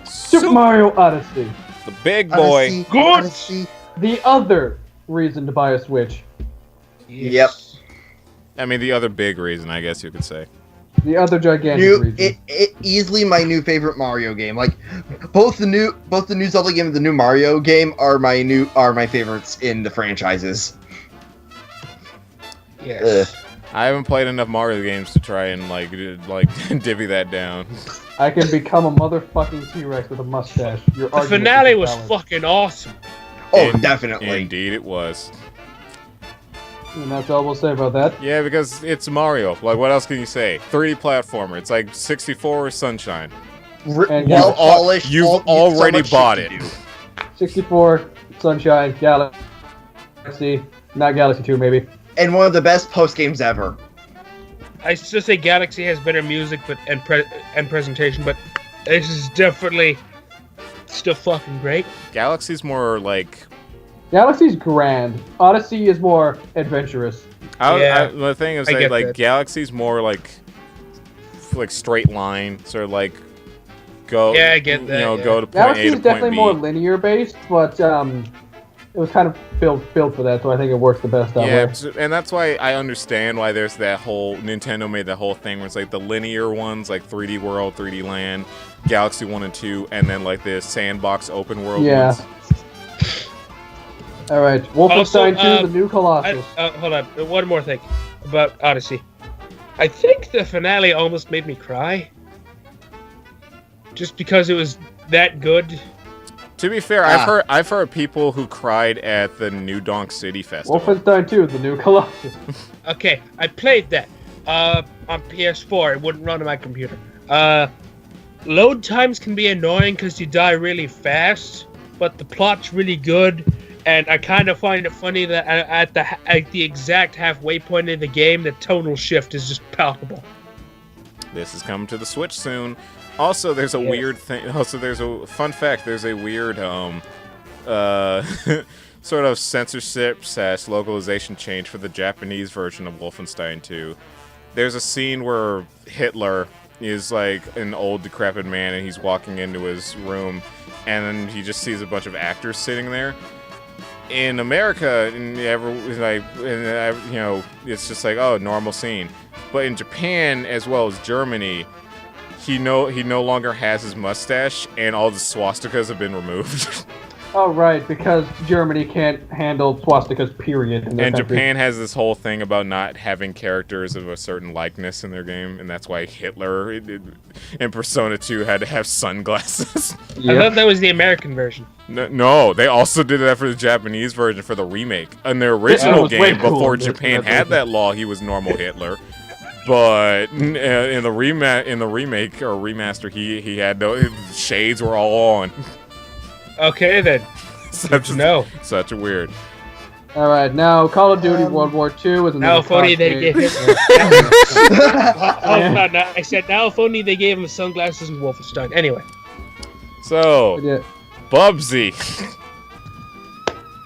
Super Mario Odyssey. The big boy. Odyssey, Good. Odyssey. The other reason to buy a Switch. Yep. I mean, the other big reason, I guess you could say. The other gigantic reason. It easily my new favorite Mario game. Like both the new Zelda game and the new Mario game are my favorites in the franchises. Yes. I haven't played enough Mario games to try and like divvy that down. I can become a motherfucking T-Rex with a mustache. Your The argument finale is was valid. fucking awesome. Oh, definitely. Indeed, it was. And that's all we'll say about that. Yeah, because it's Mario. Like, what else can you say? 3D platformer. It's like 64 or Sunshine. And Well polished. You've so already much bought shit it. to do. 64, Sunshine, Galaxy, not Galaxy 2 maybe. And one of the best post games ever. I still say Galaxy has better music and presentation, but this is definitely still fucking great. Galaxy's more like... Galaxy's grand. Odyssey is more adventurous. the thing is, I get like, that. Galaxy's more like straight line. So, like, go... Yeah, I get that, You know, yeah. go to point Galaxy A to is definitely point more B. linear based, but it was kind of built for that, so I think it works the best that Yeah, way. and that's why I understand why there's that whole... Nintendo made that whole thing where it's like the linear ones, like 3D World, 3D Land, Galaxy 1 and 2, and then like the sandbox open world Yeah. ones. All right, Wolfenstein 2, the new Colossus. Hold on, one more thing about Odyssey. I think the finale almost made me cry. Just because it was that good. To be fair, I've heard people who cried at the New Donk City Festival. Wolfenstein 2, the new Colossus. Okay, I played that on PS4. It wouldn't run on my computer. Load times can be annoying because you die really fast, but the plot's really good. And I kind of find it funny that at the exact halfway point in the game, the tonal shift is just palpable. This is coming to the Switch soon. Also, there's a weird thing. Also, there's a fun fact. There's a weird sort of censorship / localization change for the Japanese version of Wolfenstein 2. There's a scene where Hitler is like an old decrepit man, and he's walking into his room, and then he just sees a bunch of actors sitting there. In America, it's just like, oh, normal scene. But in Japan as well as Germany, he no longer has his mustache, and all the swastikas have been removed. Oh, right, because Germany can't handle swastikas, period. In their And country. Japan has this whole thing about not having characters of a certain likeness in their game, and that's why Hitler in Persona 2 had to have sunglasses. I thought that was the American version. No, they also did that for the Japanese version for the remake. In the original was way game, cool before in this Japan version. had that law, he was normal Hitler. But in the remake or remaster, he had no, his shades were all on. Okay then. Such a weird. All right, now Call of Duty World War II is Now, another if only they cross-game. gave him. I said now, if only they gave him sunglasses and Wolfenstein. Anyway, So, Yeah. Bubsy.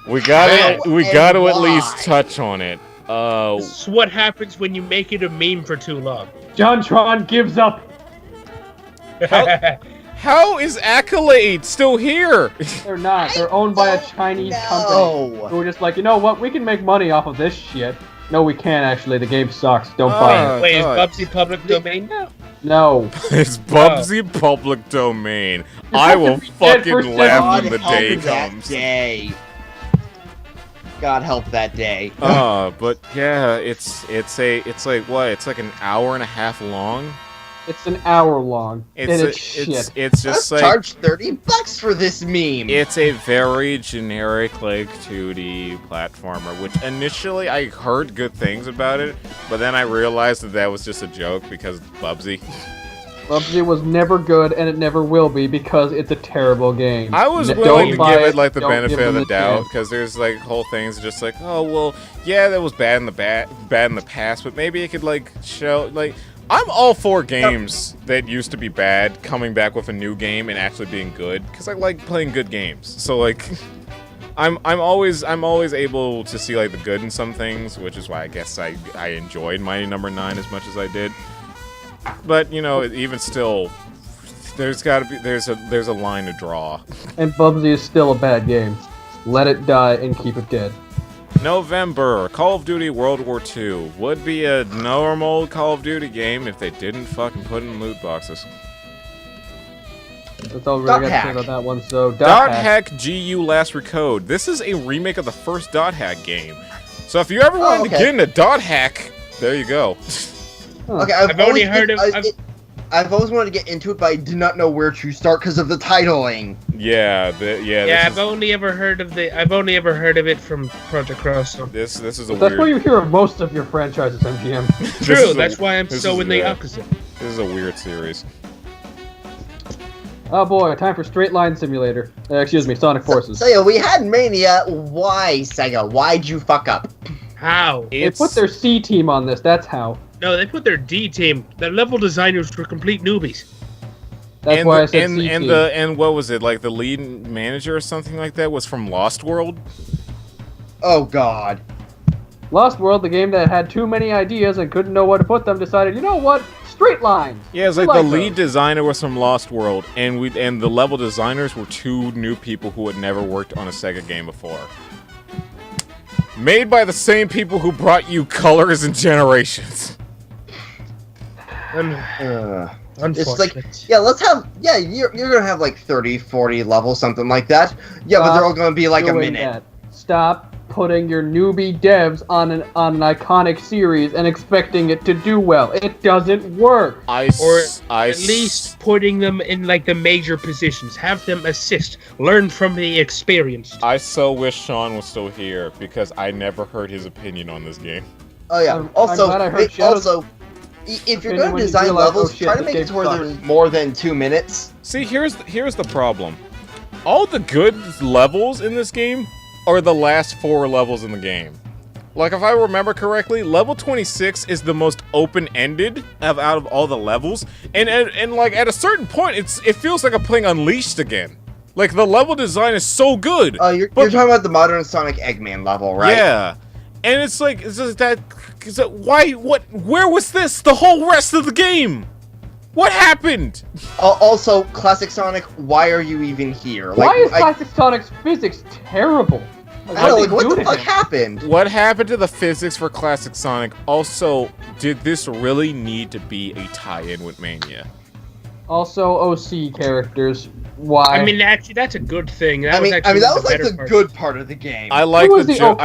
we gotta at least touch on it. this is what happens when you make it a meme for too long. JonTron gives up. How is Accolade still here? They're not. They're owned by a Chinese company. No. Who are just like, you know what? We can make money off of this shit. No, we can't actually. The game sucks. Don't buy it. Wait, is God. Bubsy public domain now? No. It's Bubsy public domain. I have to will be dead for fucking laugh when God the help day that comes. day. God help that day. But yeah, it's like what? It's like an hour and a half long. It's an hour long. It's shit. It's Let's just like charge $30 for this meme. it's a very generic like 2D platformer, which initially I heard good things about it, but then I realized that was just a joke because Bubsy. Bubsy was never good, and it never will be because it's a terrible game. I was Don't willing to buy give it like the don't give benefit of them the doubt chance. because there's like whole things just like, oh well, yeah, that was bad in the past, but maybe it could like show like. I'm all for games that used to be bad coming back with a new game and actually being good because I like playing good games. So like, I'm always able to see like the good in some things, which is why I guess I enjoyed Mighty Number 9 as much as I did. But you know, even still, there's a line to draw. And Bubsy is still a bad game. Let it die and keep it dead. November, Call of Duty World War II would be a normal Call of Duty game if they didn't fucking put in loot boxes. That's all we really got to Dot say hack. about that one. So, Dot Hack GU Last Recode. This is a remake of the first Dot Hack game. So if you ever wanted to okay. get into Dot Hack, there you go. Okay, I've only heard of. I've always wanted to get into it, but I did not know where to start because of the titling. Yeah, I've only ever heard of it from Project Cross. So. This is a That's weird. where you hear of most of your franchises, MGM. True, that's why I'm so in the opposite. This is a weird series. Oh boy, time for Straight Line Simulator. Excuse me, Sonic Forces. So yeah, we had Mania. Why, Sega? Why'd you fuck up? How? They put their C team on this, that's how. No, they put their D team. The level designers were complete newbies. That's why I said C team. And what was it, like the lead manager or something like that was from Lost World? Oh god. Lost World, the game that had too many ideas and couldn't know where to put them, decided, you know what? Straight lines. Yeah, it's like the lead designer was from Lost World, and the level designers were two new people who had never worked on a Sega game before. Made by the same people who brought you Colors and Generations. It's like, yeah, you're gonna have like 30, 40 levels, something like that. Yeah, but they're all gonna be like a minute. That. Stop putting your newbie devs on an iconic series and expecting it to do well. It doesn't work. At least putting them in like the major positions. Have them assist. Learn from the experienced. I so wish Sean was still here because I never heard his opinion on this game. Oh yeah. I'm glad I heard if you're going to design levels, try to make it to where there's more than 2 minutes. See, here's the problem. All the good levels in this game are the last 4 levels in the game. Like, if I remember correctly, level 26 is the most open-ended out of all the levels, and like at a certain point, it feels like I'm playing Unleashed again. Like the level design is so good. You're talking about the modern Sonic Eggman level, right? Yeah. And it's like, where was this the whole rest of the game? What happened? Also, Classic Sonic, why are you even here? Why is Classic Sonic's physics terrible? What the fuck happened? What happened to the physics for Classic Sonic? Also, did this really need to be a tie-in with Mania? Also, OC characters. Why? I mean, actually, that's a good thing. That was like the good part of the game. I like the joke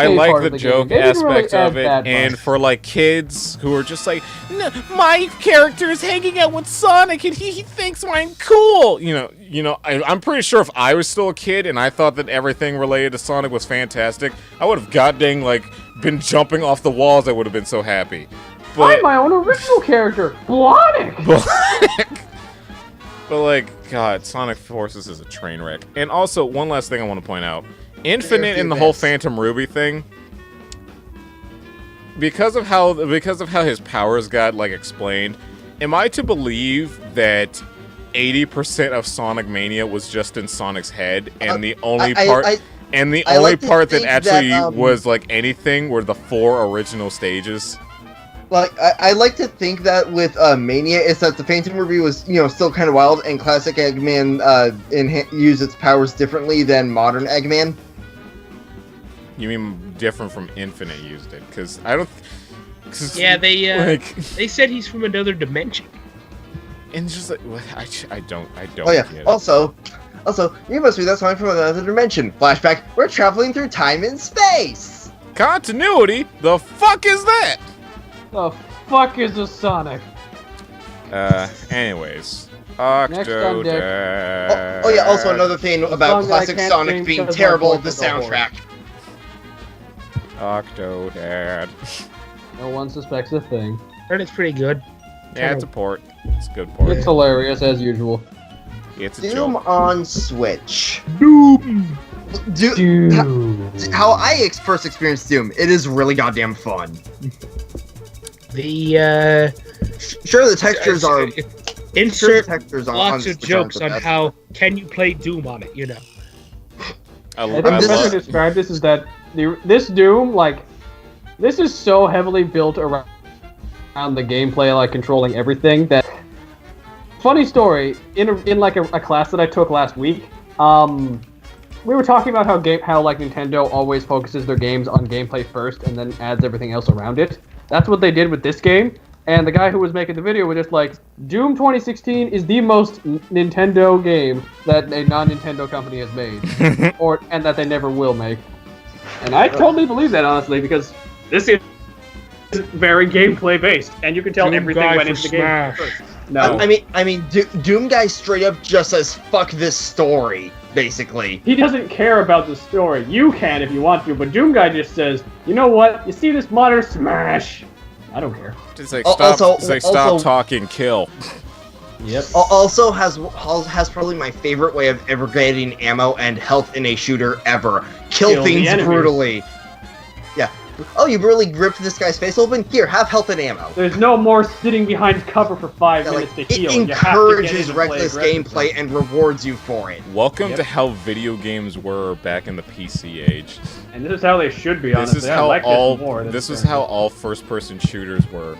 aspect of it, and for like kids who are just like, no, my character is hanging out with Sonic, and he thinks I'm cool. You know, I'm pretty sure if I was still a kid and I thought that everything related to Sonic was fantastic, I would have goddamn like been jumping off the walls. I would have been so happy. But I'm my own original character, Blonic. But like, God, Sonic Forces is a train wreck. And also, one last thing I want to point out. Infinite and the whole Phantom Ruby thing, because of how his powers got like explained, am I to believe that 80% of Sonic Mania was just in Sonic's head, and the only part that actually was like anything were the 4 original stages? Like, I like to think that with Mania, is that the Phantom Ruby was, still kind of wild, and Classic Eggman used its powers differently than modern Eggman. You mean different from Infinite used it? Because I don't... they said he's from another dimension. And it's just like, I don't Oh yeah, get it. Also, you must be that Sonic from another dimension. Flashback, we're traveling through time and space! Continuity? The fuck is that? The fuck is a Sonic? Anyways. Octodad. Oh yeah, also another thing about Classic Sonic being terrible at the soundtrack. Octodad. No one suspects a thing. Heard it's pretty good. Yeah, it's a port. It's a good port. It's hilarious, as usual. It's a Doom joke. on Switch. Doom! Dude. How I first experienced Doom, it is really goddamn fun. Sure, the textures are... Insert textures lots of jokes on how can you play Doom on it, I think the best way to describe this is that this Doom, like, this is so heavily built around the gameplay, like controlling everything, that... Funny story, in like a class that I took last week, we were talking about how like Nintendo always focuses their games on gameplay first and then adds everything else around it. That's what they did with this game, and the guy who was making the video was just like, Doom 2016 is the most Nintendo game that a non-Nintendo company has made, and that they never will make. And I totally believe that, honestly, because this very gameplay based, and you can tell Doom everything guy went for into the game Smash. first. No, I mean, Doom Guy straight up just says "fuck this story," basically. he doesn't care about the story. You can if you want to, but Doom Guy just says, you know what? You see this modern Smash? I don't care. It's like, Also- stop also- talking, kill. Yep. Also has probably my favorite way of ever getting ammo and health in a shooter ever. Kill the things enemies. brutally. Yeah. Oh, you really ripped this guy's face open? Here, have health and ammo. There's no more sitting behind cover for 5 Yeah, minutes like, to it heal. You have to get encourages in and play reckless aggressively. gameplay and rewards you for it. Welcome Yep. to how video games were back in the PC age. And this is how they should be, This honestly. is I how like all this more. this is how all first-person shooters were.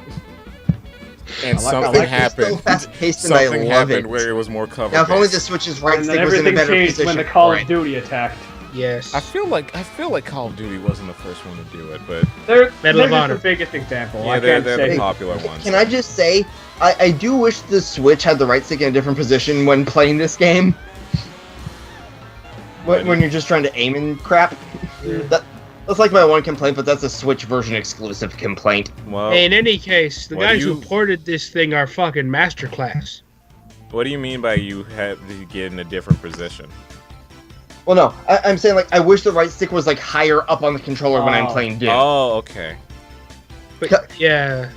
And I like something this. So happened. fast-paced and I Something love happened it. where it was more cover. Now, if only based. the Switch's right And then stick was in a everything better changed position when the Call for of it. Duty attacked. Yes. I feel like Call of Duty wasn't the first one to do it, but They're Medal of just Honor. the biggest example. yeah, I they're can't the say. popular ones. Can I just say, I do wish the Switch had the right stick in a different position when playing this game. When you're just trying to aim and crap. That's like my one complaint, but that's a Switch version exclusive complaint. Well, Hey, in any case, the What do guys you- who ported this thing are fucking masterclass. what do you mean by you had to get in a different position? Well, no, I'm saying like I wish the right stick was like higher up on the controller when I'm Oh. playing Doom. Oh, okay. But yeah,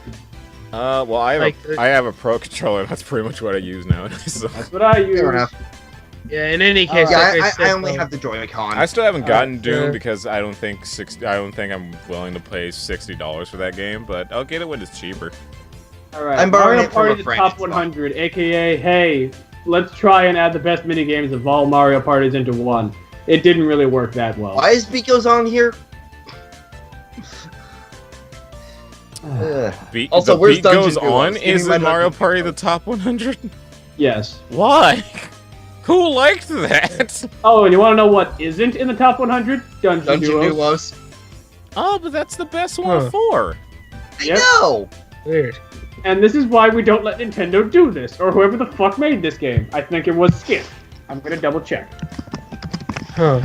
Well, I have Like, I have a pro controller. That's pretty much what I use now. So. That's what I use. Fair enough. yeah. In any case, Yeah, like I said, only though, have the Joy-Con. I still haven't gotten Doom yeah. because I don't think I'm willing to pay $60 for that game. But I'll get it when it's cheaper. All right. I'm borrowing Mario it from a Party the friend, top it's fine. 100, aka hey, let's try and add the best mini games of all Mario parties into one. It didn't really work that well. Why is Pico's on here? Ugh. Beat, Also, the where's beat Dungeon goes Duo? on. Give me Is my it Mario Dungeon Party Duo. the top 100? Yes. Why? Who liked that? Oh, and you want to know what isn't in the top 100? Dungeon Dungeon Duos. Duos. Oh, but that's the best one Huh. for. Yep. No! weird. And this is why we don't let Nintendo do this, or whoever the fuck made this game. I think it was Skip. I'm gonna double check. Huh.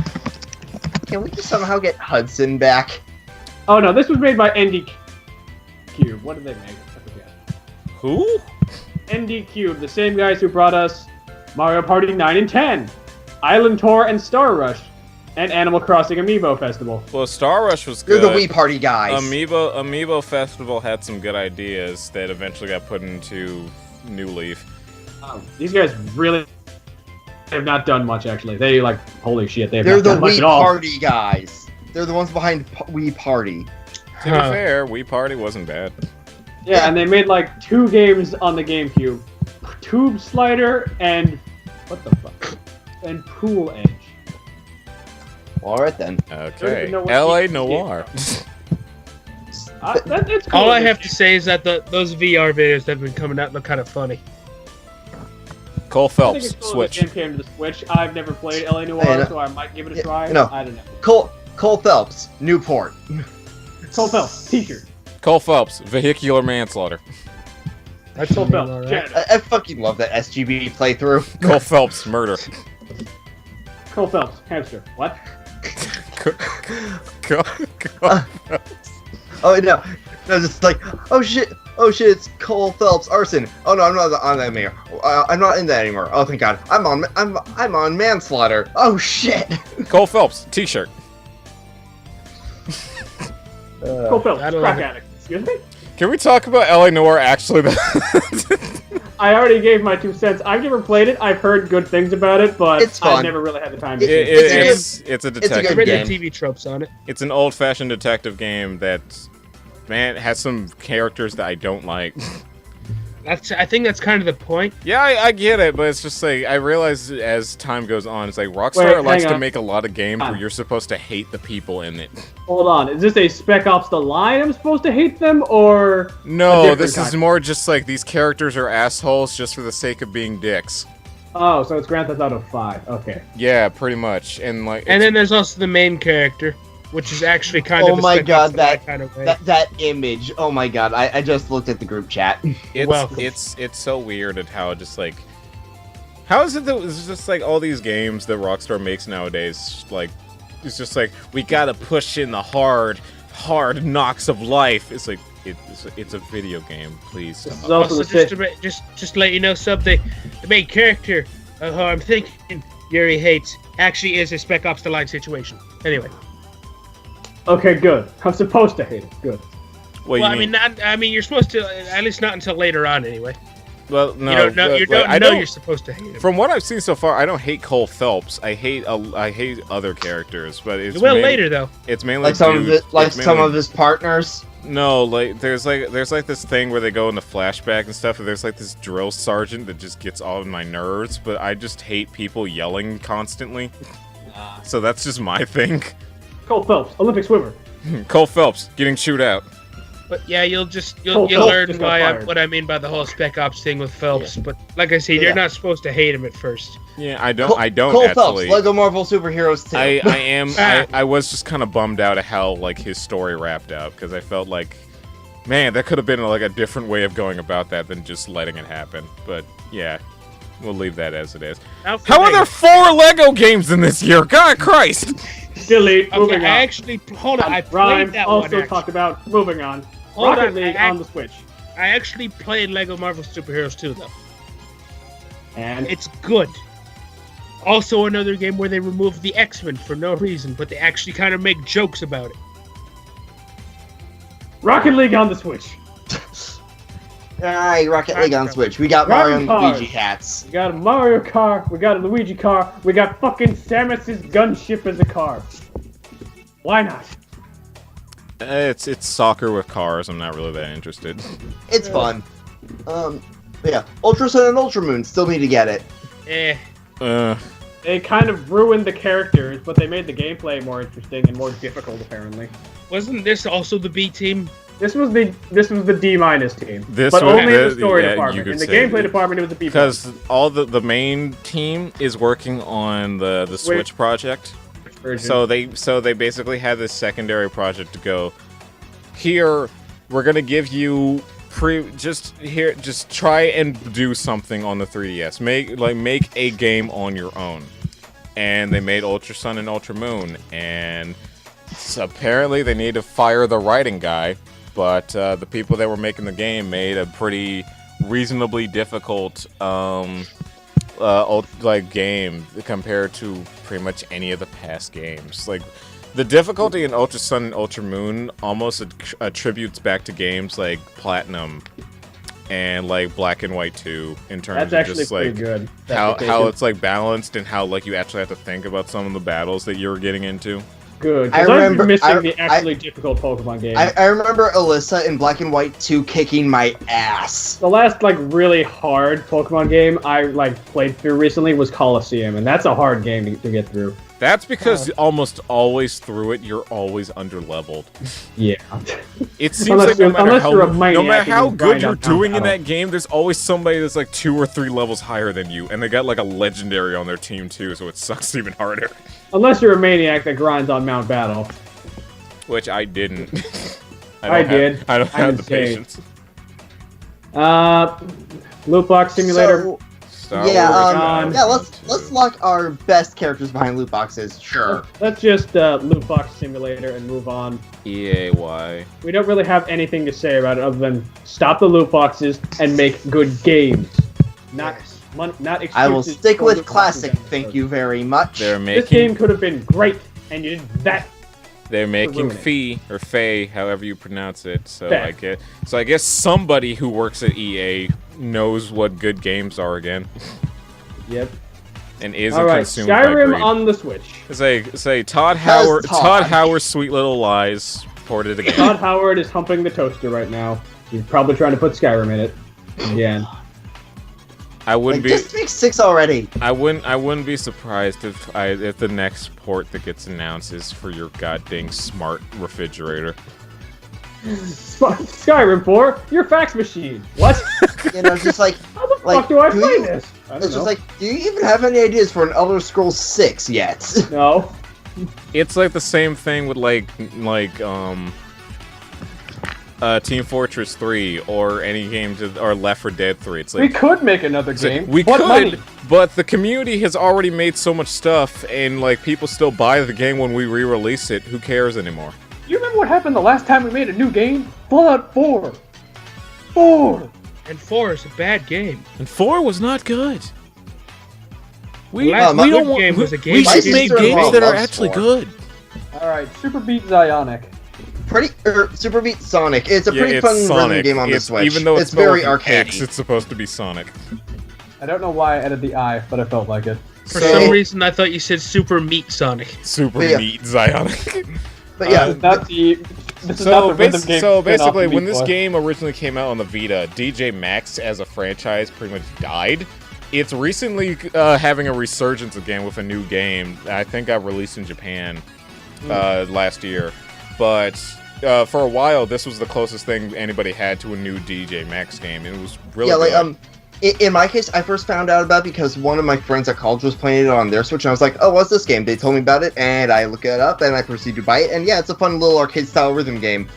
Can we just somehow get Hudson back? Oh no, this was made by ND Cube. What did they make? I forget. Who? ND Cube, the same guys who brought us Mario Party 9 and 10, Island Tour and Star Rush, and Animal Crossing Amiibo Festival. Well, Star Rush was You're good. the Wii Party guys. Amiibo Festival had some good ideas that eventually got put into New Leaf. These guys really have not done much, actually. They, like, holy shit, they have They're not the done much Wii at all. Party guys. They're the ones behind Wii Party. To be Huh. fair, Wii Party wasn't bad. Yeah, and they made, like, 2 games on the GameCube. Tube Slider and... what the fuck? And Pool Edge. Alright then. Okay. even know what L.A. each Noir. it's cool. All I have to say is that those VR videos that have been coming out look kind of funny. Cole I think Phelps, it's cool Switch. This game came to the Switch. I've never played LA Noir, Yeah, no. so I might give it a Yeah, try. no. I don't know. Cole Phelps, Newport. Cole Phelps, teacher. Cole Phelps, vehicular manslaughter. That's Cole Phelps, all right. janitor. I fucking love that SGB playthrough. Cole Phelps, murder. Cole Phelps, hamster. What? Cole Phelps. Oh no, just like, oh shit, it's Cole Phelps, arson. Oh no, I'm not on that anymore. I'm not in that anymore. Oh thank God, I'm on manslaughter. Oh shit. Cole Phelps, T-shirt. Cole Phelps, I don't crack know. addict. Excuse me? Can we talk about L.A. Noir actually? I already gave my 2 cents. I've never played it. I've heard good things about it, but It's fun. I've never really had the time to It's a a good I detective read game. the TV tropes on it. It's an old-fashioned detective game that, man, has some characters that I don't like. I think that's kind of the point. Yeah, I get it, but it's just like, I realize as time goes on, it's like Rockstar Wait, likes hang to on. make a lot of games where you're supposed to hate the people in it. Hold on. Is this a Spec Ops The Line I'm supposed to hate them, or... A No, different this is kind. more just like these characters are assholes just for the sake of being dicks. Oh, so it's Grand Theft Auto 5. Okay. Yeah, pretty much. And like, And it's- then there's also the main character, which is actually kind Oh of. a my Spec God, Ops The Line kind of way. That image. Oh my God, I just looked at the group chat. Welcome. it's so weird at how just like, how is it that it's just like all these games that Rockstar makes nowadays, like, it's just like, we gotta push in the hard knocks of life. It's like, it's a video game. Please. This is stop. also Also, the just to let you know something, the main character of who I'm thinking Yuri hates actually is a Spec Ops: The Line situation. Anyway. Okay, good. I'm supposed to hate it. Good. Well, I mean, you're supposed to, at least not until later on, anyway. well, no. You don't know. You but I don't know you're supposed to hate him. From what I've seen so far, I don't hate Cole Phelps. I hate other characters, but it's You will mainly, later, though. It's mainly Like some of dudes- it, like it's some mainly- of his partners. No, there's this thing where they go into flashback and stuff, and there's like this drill sergeant that just gets all on my nerves. But I just hate people yelling constantly. So that's just my thing. Cole Phelps, Olympic swimmer. Cole Phelps getting chewed out. But yeah, you'll Cole Phelps learn just got fired. what I mean by the whole Spec Ops thing with Phelps. But like I said, you're not supposed to hate him at first. Yeah, I don't Cole actually. Phelps, Lego Marvel Superheroes 2. I am. I was just kind of bummed out at how like his story wrapped up because I felt like, man, that could have been like a different way of going about that than just letting it happen. But yeah, we'll leave that as it is. Now for How are there Lego. 4 Lego games in this year? God Christ! Delete. Moving Okay, on. I actually hold on. I played Ryan that one. also Actually. talked about moving on. Hold Rocket on, League I on the Switch. I actually played Lego Marvel Superheroes 2, though. And It's good. Also, another game where they removed the X-Men for no reason, but they actually kind of make jokes about it. Rocket League on the Switch. Alright, Rocket League on Switch. We got Mario and Mario Kart. Luigi hats. We got a Mario car. We got a Luigi car. We got fucking Samus's gunship as a car. Why not? It's soccer with cars. I'm not really that interested. It's fun. Yeah. Ultra Sun and Ultra Moon still need to get it. Eh. They kind of ruined the characters, but they made the gameplay more interesting and more difficult. Apparently, Wasn't this also the B team? this was the D- team, This but was only in the the- story yeah, you department. could In the say gameplay that. department, it was a B. Because all the main team is working on the Switch project. version. So they basically had this secondary project to go. Here, we're gonna give you just try and do something on the 3DS. Make a game on your own. And they made Ultra Sun and Ultra Moon, and apparently they need to fire the writing guy. But the people that were making the game made a pretty reasonably difficult game compared to pretty much any of the past games. Like the difficulty in Ultra Sun and Ultra Moon almost attributes back to games like Platinum and like Black and White 2 in terms That's of actually just pretty like good. how it's like balanced and how like you actually have to think about some of the battles that you're getting into. Good. I Because remember- I'm missing I- the actually difficult Pokemon game. I remember Alyssa in Black and White 2 kicking my ass. The last really hard Pokemon game I played through recently was Coliseum, and that's a hard game to get through. That's because almost always through it, you're always underleveled. Yeah. It seems Unless like no you're- matter unless you're a no maniac matter and how you good grind you're out town doing in battle. that game, there's always somebody that's like 2 or 3 levels higher than you, and they got like a legendary on their team too, so it sucks even harder. Unless you're a maniac that grinds on Mount Battle. Which I didn't. I did. I don't I'm have the insane. patience. Loot box simulator. So, Star yeah, Wars on. yeah. Battlefront Let's 2. lock our best characters behind loot boxes. Sure. Let's just loot box simulator and move on. EAY. We don't really have anything to say about it other than stop the loot boxes and make good games. Not not excuses. I will stick for with loot boxes classic. and Thank stuff. you very much. They're This game making could have been great, and you did that. they're making ruin it. Fee or Faye, however you pronounce it. So Faye. I guess somebody who works at EA knows what good games are again, Yep. and isn't All right, consumed by Skyrim greed. on the Switch. Say Todd Because Howard. Todd. Todd Howard's Sweet Little Lies ported again. Todd Howard is humping the toaster right now. He's probably trying to put Skyrim in it again. I wouldn't Like, be. just make 6 already. I wouldn't be surprised if the next port that gets announced is for your goddamn smart refrigerator. Skyrim 4, your fax machine. What? You know, just like How the Like, fuck do I do play you- this? I don't it's know. just like, do you even have any ideas for an Elder Scrolls 6 yet? No. It's like the same thing with Team Fortress 3 or any game or Left 4 Dead 3. It's We like could make another game. we What could, money? but the community has already made so much stuff, and like people still buy the game when we re-release it. Who cares anymore? You remember what happened the last time we made a new game? Fallout 4. 4. And 4 is a bad game. And 4 was not good. We Last don't good want. game was a game We My should make sister-in-law games that are loves actually 4. good. All right, Super Beat Zionic. Super Beat Sonic. It's a pretty it's fun rhythm Sonic. game on the It's- Switch. Even though it's very spelled with an X, arcadey. it's supposed to be Sonic. I don't know why I added the I, but I felt like it. For So- some reason, I thought you said Super Meat Sonic. Super Yeah. Meat Zionic. But yeah, Not the. This is not the rhythm game. So spin-off basically, of when Meat this Boy. game originally came out on the Vita, DJ Maxx as a franchise pretty much died. It's recently having a resurgence again with a new game. I think got released in Japan last year. But for a while, this was the closest thing anybody had to a new DJ Maxx game. It was really good. in my case, I first found out about it because one of my friends at college was playing it on their Switch, and I was like, oh, what's this game? They told me about it, and I looked it up, and I proceeded to buy it, and yeah, it's a fun little arcade-style rhythm game.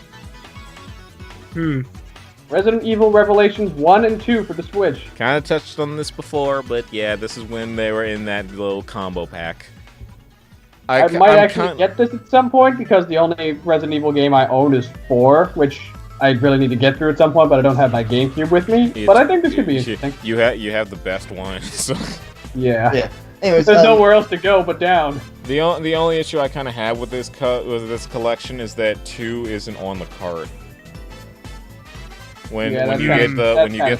Resident Evil Revelations 1 and 2 for the Switch. Kind of touched on this before, but yeah, this is when they were in that little combo pack. I might actually get this at some point because the only Resident Evil game I own is 4, which I really need to get through at some point, but I don't have my GameCube with me. But I think this could be interesting. You have the best one. So. Yeah. Anyways, There's nowhere else to go but down. The only issue I kind of have with this collection is that 2 isn't on the card. When you get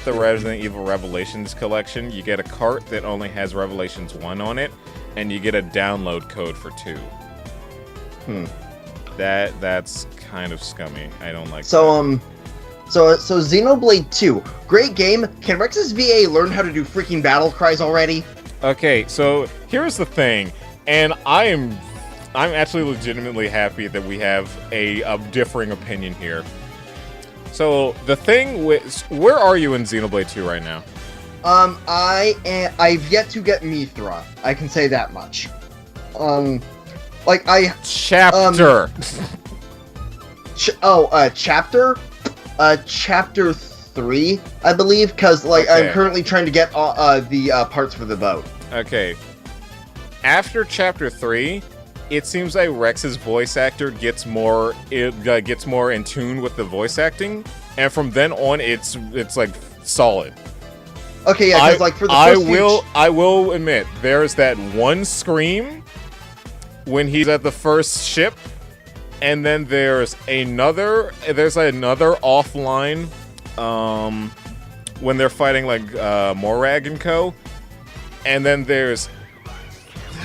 the Resident Evil Revelations collection, you get a cart that only has Revelations 1 on it, and you get a download code for 2. That's kind of scummy. I don't like that. So Xenoblade 2, great game. Can Rex's VA learn how to do freaking battle cries already? Okay, so here's the thing, and I'm actually legitimately happy that we have a differing opinion here. So the thing with, where are you in Xenoblade 2 right now? I've yet to get Mithra. I can say that much. Chapter. Chapter? Chapter 3, I believe, because Okay. I'm currently trying to get the parts for the boat. Okay. After Chapter 3, it seems like Rex's voice actor gets more in tune with the voice acting, and from then on, it's like solid. Okay, yeah, because for the first I will admit there's that one scream when he's at the first ship, and then there's another offline when they're fighting like Morag and co. And then there's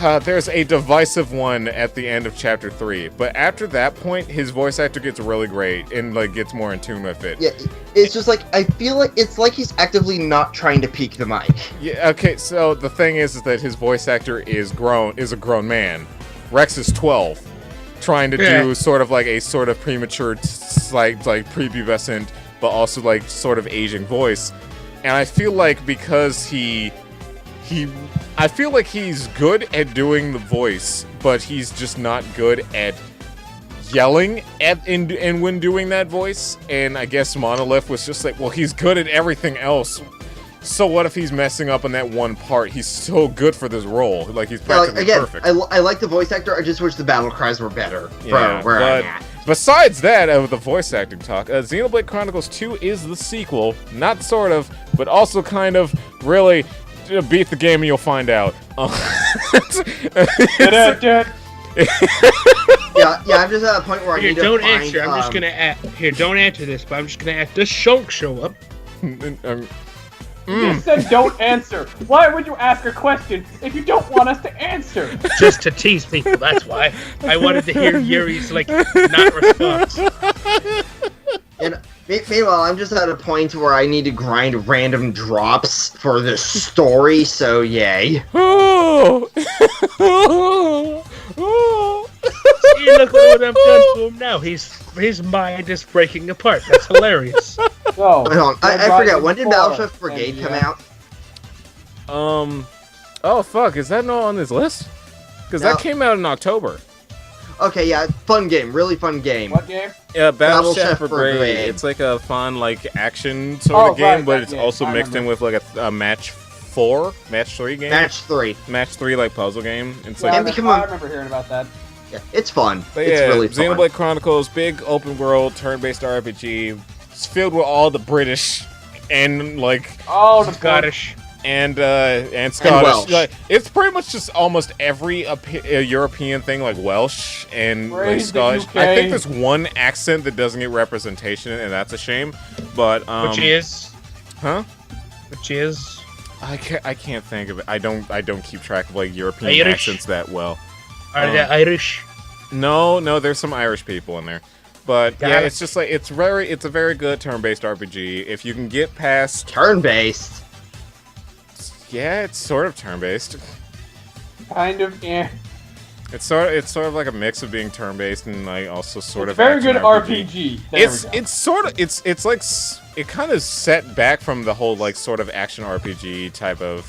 a divisive one at the end of Chapter 3. But after that point, his voice actor gets really great and like gets more in tune with it. Yeah, it's just like, I feel like it's like he's actively not trying to peek the mic. Yeah. Okay. So the thing is that his voice actor is a grown man. Rex is 12, trying to do sort of premature, like prepubescent, but also like sort of aging voice. And I feel like because I feel like he's good at doing the voice, but he's just not good at yelling and when doing that voice. And I guess Monolith was just like, well, he's good at everything else. So what if he's messing up on that one part? He's so good for this role. Like, he's practically perfect. I like the voice actor. I just wish the battle cries were better. Yeah, where I'm at. Besides that, with the voice acting talk, Xenoblade Chronicles 2 is the sequel. Not sort of, but also kind of really beat the game and you'll find out. Yeah, I'm just at a point where I Here, need to don't find, answer. I'm just gonna don't answer this, but I'm just gonna ask. Does Shulk show up? You said don't answer. Why would you ask a question if you don't want us to answer? Just to tease people. That's why. I wanted to hear Yuri's not response. And meanwhile, I'm just at a point where I need to grind random drops for the story, so yay. See, look what I've done to him now. His mind is breaking apart. That's hilarious. So, Wait, hold on. I forget, when did Battleship Brigade come out? Oh fuck, is that not on this list? Because that came out in October. Okay, yeah, fun game, really fun game. What game? Yeah, Battleship Battleship Brigade. Brigade. It's like a fun, like, action sort of game, right, but that it's game. also I mixed in with, like, a match 3 game? Match 3. Match 3, like, puzzle game. It's Yeah, like, And become I a- remember hearing about that. Yeah, it's fun. But It's yeah, really fun. Xenoblade Chronicles, big open world, turn-based RPG. It's filled with all the British and like Oh, the Scottish. and Scottish. Welsh. Like, it's pretty much just almost every European thing, like Welsh and like Praise the Scottish. UK. I think there's one accent that doesn't get representation, and that's a shame. But Which is? huh? Which is? I can't think of it. I don't keep track of like European Irish? accents that well. Are they Irish? No, there's some Irish people in there. But Got yeah, it. it's just like it's a very good turn-based RPG. If you can get past, Turn-based. yeah, it's sort of turn-based. kind of. It's sort of like a mix of being turn-based and like also sort It's of very action good RPG. There we go. It's sort of it's like it kind of set back from the whole like sort of action RPG type of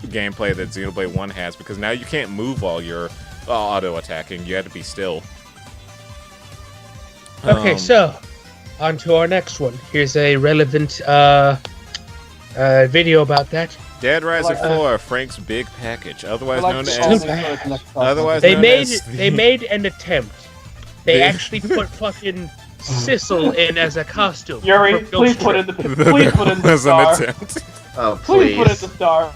gameplay that Xenoblade 1 has, because now you can't move while you're auto attacking. You have to be still. Okay, so on to our next one. Here's a relevant video about that. Dead Rising Like, 4, Frank's Big Package, otherwise Like known the as only next otherwise They known made as the- they made an attempt. They They- actually put fucking Sissel in as a costume. Yuri, for please Ghost put in Trick. the please put in the was an star. attempt. Oh, Please put in please. the star.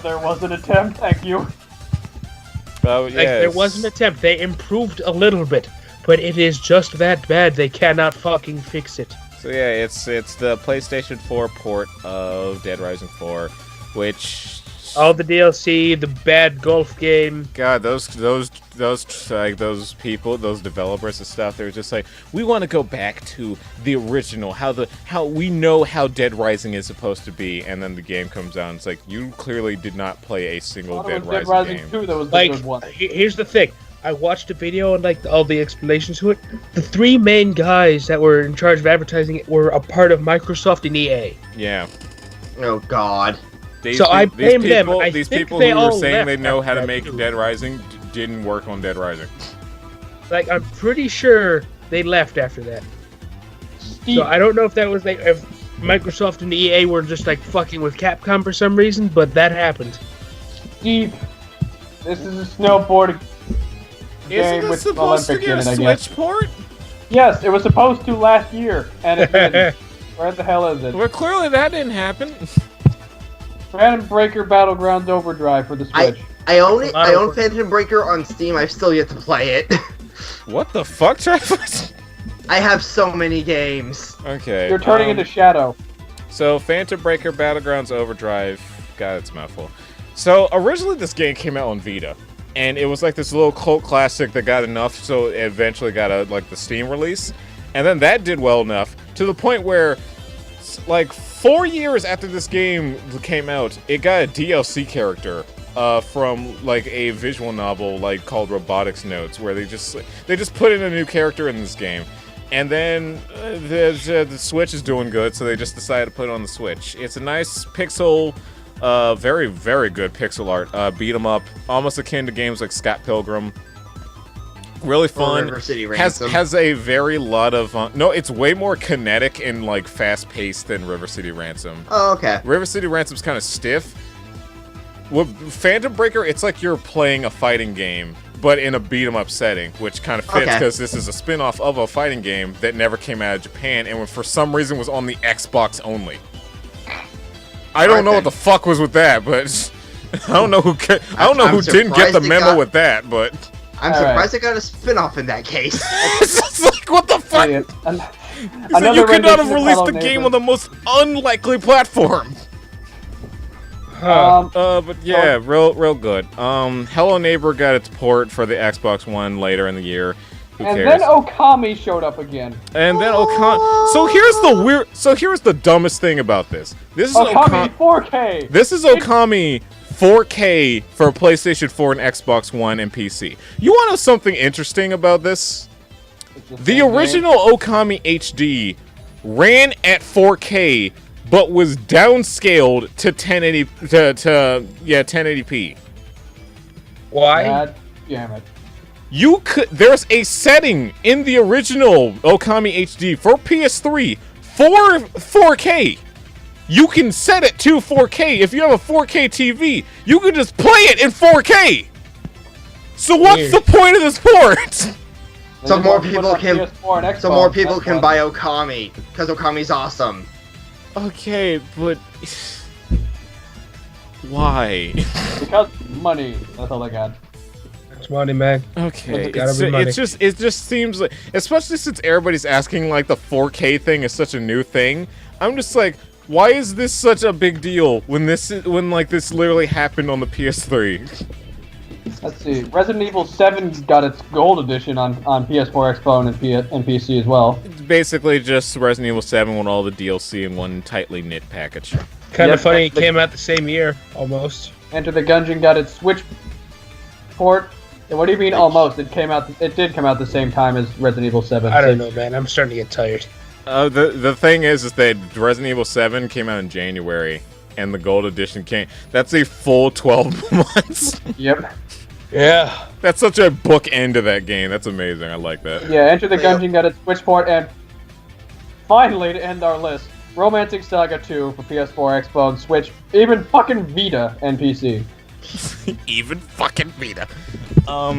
There was an attempt. Thank you. Oh Like, yeah, there was an attempt. They improved a little bit, but it is just that bad. They cannot fucking fix it. So yeah, it's the PlayStation 4 port of Dead Rising 4, which All the DLC, the bad golf game. God, those people, those developers and stuff, they're just like, we want to go back to the original, how we know how Dead Rising is supposed to be, and then the game comes out and it's like, you clearly did not play a single Thought it Dead was Dead Rising Rising game. 2 that was the Like, good one. here's the thing. I watched a video and like all the explanations to it. The three main guys that were in charge of advertising it were a part of Microsoft and EA. Yeah. Oh God. So I blame them. I These think people they who were all saying they left know how to after make that, too. Dead Rising didn't work on Dead Rising. Like, I'm pretty sure they left after that. Steve, So I don't know if that was like if Microsoft and EA were just like fucking with Capcom for some reason, but that happened. Steve, this is a snowboard game Isn't it with supposed to Olympics get in a it, I guess. Switch port? Yes, it was supposed to last year, and it didn't. Where the hell is it? Well, clearly that didn't happen. Phantom Breaker Battlegrounds Overdrive for the Switch. I own it. A lot I of own work. Phantom Breaker on Steam. I've still yet to play it. What the fuck, Triforce? I have so many games. Okay. You're turning into Shadow. So, Phantom Breaker Battlegrounds Overdrive. God, it's a mouthful. So, originally this game came out on Vita. And it was like this little cult classic that got enough, so it eventually got the Steam release. And then that did well enough, to the point where, like, 4 years after this game came out, it got a DLC character from, like, a visual novel, like, called Robotics Notes, where they just put in a new character in this game. And then the Switch is doing good, so they just decided to put it on the Switch. It's a nice pixel, very, very good pixel art, beat 'em up, almost akin to games like Scott Pilgrim. Really fun. River City Has Ransom. a very lot of no. It's way more kinetic and like fast paced than River City Ransom. Oh, okay. River City Ransom's kind of stiff. With Phantom Breaker, it's like you're playing a fighting game, but in a beat 'em up setting, which kind of fits Okay. because this is a spin-off of a fighting game that never came out of Japan and for some reason was on the Xbox only. I don't know what the fuck was with that, but I don't know who I'm didn't get the surprised it memo got- with that, but I'm All right. surprised I got a spin-off in that case. it's just like what the fuck? Idiot. He said you could not have released the game on the most unlikely platform. Huh. But yeah, real good. Hello Neighbor got its port for the Xbox One later in the year. Who And cares? then Okami showed up again. And then Okami. So here's the dumbest thing about this. This is Okami 4K. This is Okami 4K for PlayStation 4 and Xbox One and PC. You want to know something interesting about this? It's the The same game. original Okami HD ran at 4K, but was downscaled to 1080p. Why? God damn it. There's a setting in the original Okami HD for PS3 for 4K. You can set it to 4K. If you have a 4K TV, you can just play it in 4K. So what's Weird. the point of this port? So They more want to put people it on can- PS4 and So more Xbox, people that's can why. buy Okami, because Okami's awesome. Okay, but why? Because money. That's all I got. It's money, man. Okay, Gotta be money. it just seems like, especially since everybody's asking like the 4K thing is such a new thing. I'm just like, why is this such a big deal when this literally happened on the PS3? Let's see. Resident Evil 7 got its gold edition on PS4, Xbox, and PC as well. It's basically just Resident Evil 7 with all the DLC in one tightly knit package. Kind Yep, of funny. It the- came out the same year, almost. Enter the Gungeon got its Switch port. And what do you mean almost? It did come out the same time as Resident Evil 7. I don't know, man. I'm starting to get tired. The thing is that Resident Evil 7 came out in January, and the gold edition came. That's a full 12 months. Yep. Yeah. That's such a bookend to that game. That's amazing. I like that. Yeah, Enter the Yep. Gungeon got its Switch port, and finally, to end our list, Romancing Saga 2 for PS4, Xbox, Switch, even fucking Vita and PC. Even fucking Vita.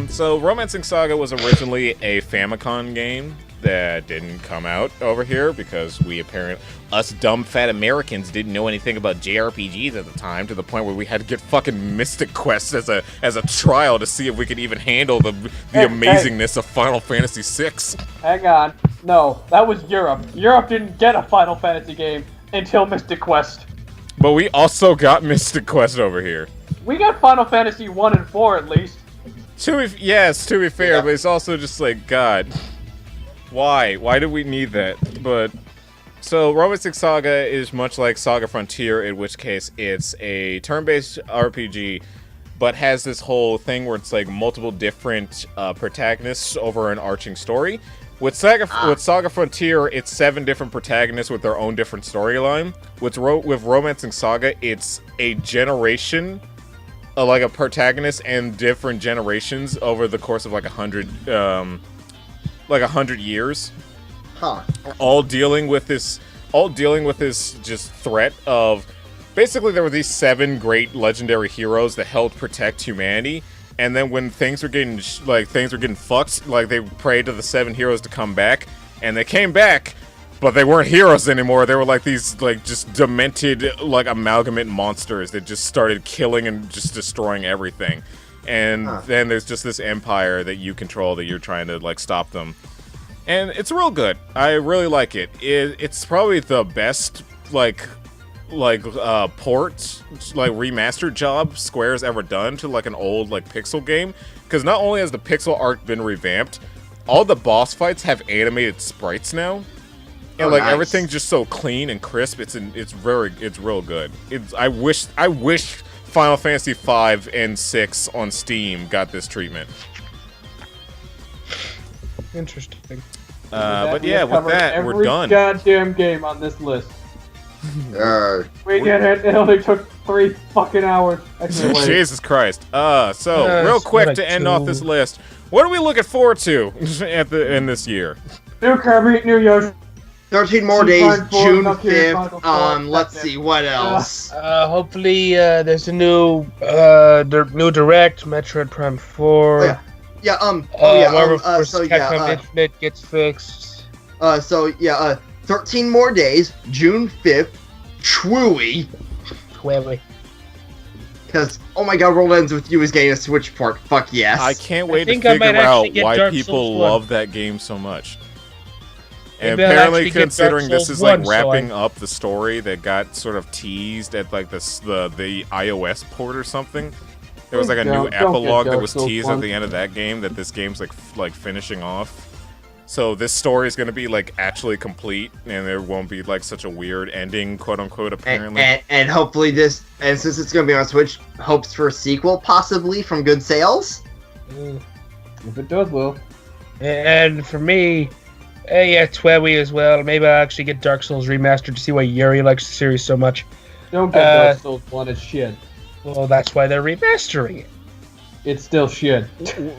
So Romancing Saga was originally a Famicom game that didn't come out over here because us dumb fat Americans didn't know anything about JRPGs at the time, to the point where we had to get fucking Mystic Quest as a trial to see if we could even handle the Hey, amazingness of Final Fantasy VI. Hang on. No, that was Europe. Europe didn't get a Final Fantasy game until Mystic Quest. But we also got Mystic Quest over here. We got Final Fantasy 1 and 4 at least. To be fair, Yeah. but it's also just like, God, why? Why do we need that? But, so, Romancing Saga is much like Saga Frontier, in which case it's a turn-based RPG, but has this whole thing where it's like multiple different protagonists over an arching story. With Saga Frontier, it's 7 different protagonists with their own different storyline. With Romancing Saga, it's a generation, like a protagonist and different generations over the course of like 100 years, Huh. all dealing with this just threat of, basically there were these 7 great legendary heroes that helped protect humanity, and then when things were getting fucked, like they prayed to the 7 heroes to come back, and they came back, but they weren't heroes anymore. They were like these like just demented like amalgamate monsters that just started killing and just destroying everything. And then there's just this empire that you control that you're trying to like stop them. And it's real good. I really like it. It's probably the best port, like remastered job Square's ever done to like an old like pixel game. Because not only has the pixel art been revamped, all the boss fights have animated sprites now. And like nice. everything's just so clean and crisp. It's real good. I wish Final Fantasy 5 and 6 on Steam got this treatment. Interesting. But We yeah, have with covered that, we're every done. goddamn game on this list. We did it. It only took 3 fucking hours. Actually, wait. Jesus Christ. So real it's quick like to end off 2. this list, what are we looking forward to in this year? New Kirby, New Yoshi. 13 more Super days, Mario 4, June Knuckles, 5th. Final Four, Let's that's it. see, what else? Hopefully, there's a new direct Metroid Prime 4. Oh, yeah. Yeah, Marvel vs. so Capcom yeah, Infinite gets fixed. 13 more days, June 5th, Chewy. Twelve. Because, oh my god, World Ends With You is getting a Switch port. Fuck yes. I can't wait to think I might figure out actually get why Dark people Souls 1. love that game so much. And Maybe I'll apparently, actually get Dark considering this Souls is like 1, so wrapping up the story that got sort of teased at like the iOS port or something. There was like a new Don't get epilogue that Dark was Souls teased 1. at the end of that game that this game's like finishing off. So this story is going to be like actually complete, and there won't be like such a weird ending, quote unquote. Apparently, and hopefully since it's going to be on Switch, hopes for a sequel, possibly, from good sales? If it does, Will. And for me, yeah, Twewy as well. Maybe I'll actually get Dark Souls Remastered to see why Yuri likes the series so much. Don't get Dark Souls 1, it's shit. Well, that's why they're remastering it. It's still shit.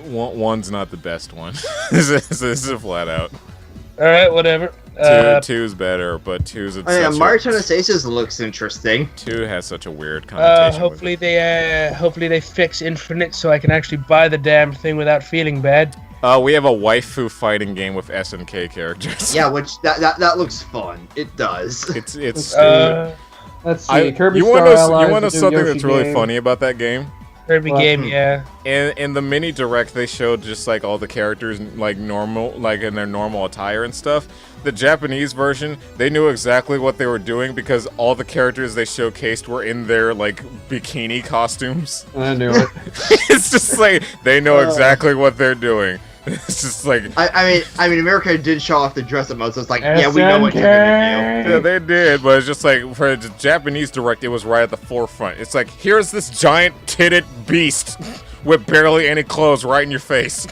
one's not the best one. This is a flat out. Alright, whatever. Two's better, but two's Oh yeah, Mario Tennis Aces looks interesting. Two has such a weird connotation. Hopefully they fix Infinite so I can actually buy the damn thing without feeling bad. We have a waifu fighting game with SNK characters. Yeah, which that looks fun. It does. It's. Let's see. Kirby you Star want Allies, to know something Yoshi that's really game. funny about that game? Kirby game, yeah. In the mini direct, they showed just like all the characters like normal, like in their normal attire and stuff. The Japanese version, they knew exactly what they were doing because all the characters they showcased were in their like bikini costumes. I knew it. It's just like they know exactly what they're doing. It's just like I mean, America did show off the dress-up mode, so it's like, yeah, we know what you're gonna do. yeah, they did, but it's just like for the Japanese direct, it was right at the forefront. It's like here's this giant titted beast with barely any clothes right in your face.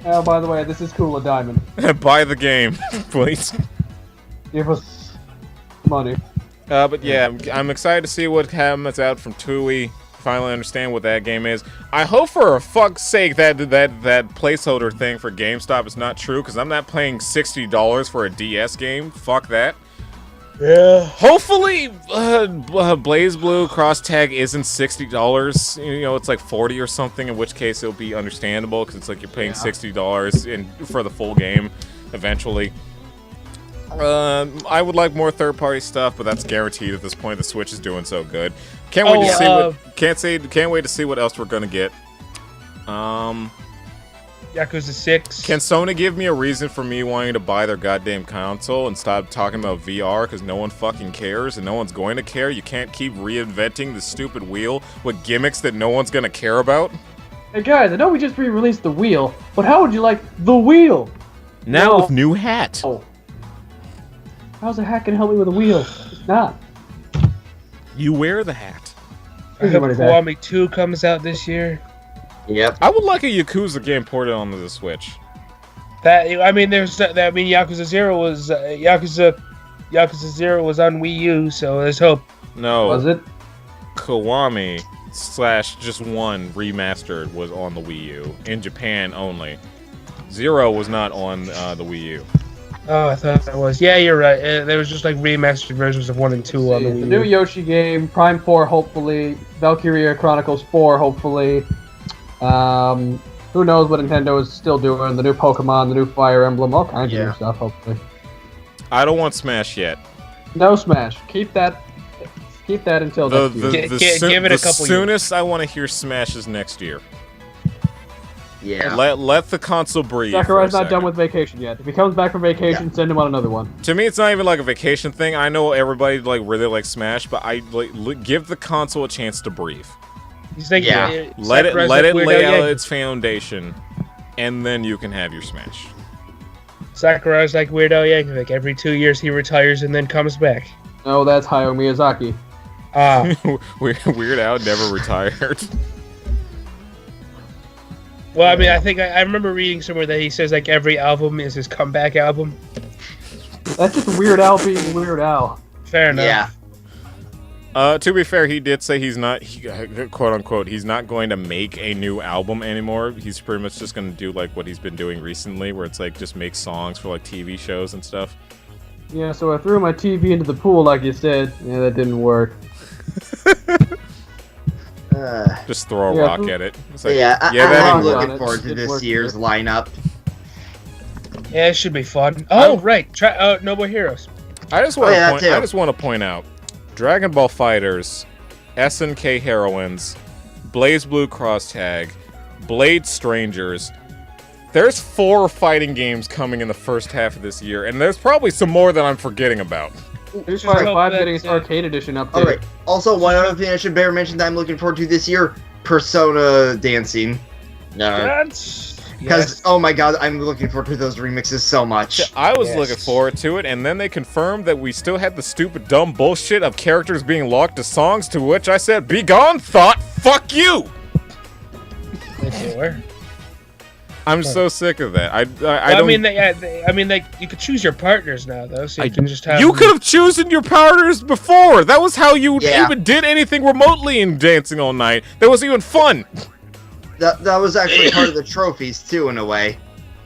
Oh, by the way, this is Cooler Diamond. Buy the game, please. Give us money. But yeah, I'm excited to see what comes out from TUI. Finally understand what that game is. I hope for fuck's sake that placeholder thing for GameStop is not true, because I'm not paying $60 for a DS game. Fuck that. Yeah. Hopefully, Blaze Blue Cross Tag isn't $60. You know, it's like 40 or something. In which case, it'll be understandable because it's like you're paying $60 for the full game eventually. I would like more third-party stuff, but that's guaranteed at this point. The Switch is doing so good. Can't wait to see what else we're gonna get. Yakuza 6. Can Sony give me a reason for me wanting to buy their goddamn console and stop talking about VR? Because no one fucking cares and no one's going to care. You can't keep reinventing the stupid wheel with gimmicks that no one's gonna care about. Hey guys, I know we just re-released the wheel, but how would you like the wheel? Now with new hat. Oh. How's a hat gonna help me with a wheel? It's not. You wear the hat. I hope Kiwami 2 comes out this year. Yep. I would like a Yakuza game ported onto the Switch. Yakuza 0 was Yakuza 0 was on Wii U, so there's hope. No. Was it? Kiwami / just one remastered was on the Wii U in Japan only. 0 was not on the Wii U. Oh, I thought that was. Yeah, you're right. There was just like remastered versions of 1 and 2 on the Wii U. The new Yoshi game, Prime 4, hopefully. Valkyria Chronicles 4, hopefully. Who knows what Nintendo is still doing? The new Pokemon, the new Fire Emblem, all kinds of new stuff, hopefully. I don't want Smash yet. No Smash. Keep that until next year. Give it a couple The soonest I want to hear Smash is next year. Yeah. Let the console breathe. Sakurai's not done with vacation yet. If he comes back from vacation, send him on another one. To me, it's not even like a vacation thing. I know everybody like really likes Smash, but I give the console a chance to breathe. He's like, Let it lay out its foundation, and then you can have your Smash. Sakurai's like Weird Al Yankovic. Every 2 years he retires and then comes back. No, that's Hayao Miyazaki. Weird Al never retired. Well, I mean, I think I remember reading somewhere that he says like every album is his comeback album. That's just Weird Al being Weird Al. Fair enough. Yeah. To be fair, he did say he's not, quote unquote, he's not going to make a new album anymore. He's pretty much just going to do like what he's been doing recently, where it's like just make songs for like TV shows and stuff. Yeah, so I threw my TV into the pool, like you said. Yeah, that didn't work. Just throw a rock at it. It's like, I'm looking forward to this year's lineup. Yeah, it should be fun. Oh, right. Noble Heroes. I just want to point out Dragon Ball Fighters, SNK Heroines, Blaze Blue Cross Tag, Blade Strangers. There's 4 fighting games coming in the first half of this year, and there's probably some more that I'm forgetting about. There's Fire 5 getting its arcade edition update. Alright, also one other thing I should bear mention that I'm looking forward to this year, Persona Dancing. Because, oh my god, I'm looking forward to those remixes so much. I was looking forward to it, and then they confirmed that we still had the stupid dumb bullshit of characters being locked to songs, to which I said, "Be gone, thought, fuck you!" I'm so sick of that. I mean, you could choose your partners now, though, so you can just have. You could have chosen your partners before. That was how you even did anything remotely in Dancing All Night. That was even fun. That was actually part of the trophies too, in a way.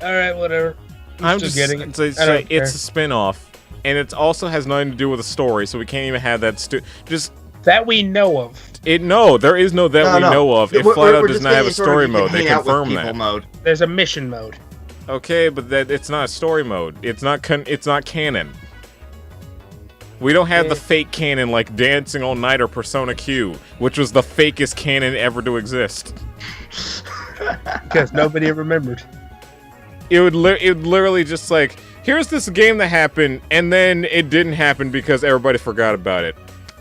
All right, whatever. I'm just getting it. It's a spin-off. and it also has nothing to do with the story, so we can't even have that. Just That we know of. no, there is no that we know of. It flat out does not have a just getting story sort of you mode. can They hang out with confirm people that. mode. There's a mission mode. Okay, but it's not a story mode. It's not canon. We don't have the fake canon like Dancing All Night or Persona Q, which was the fakest canon ever to exist. Because nobody remembered. It would literally just like, here's this game that happened, and then it didn't happen because everybody forgot about it.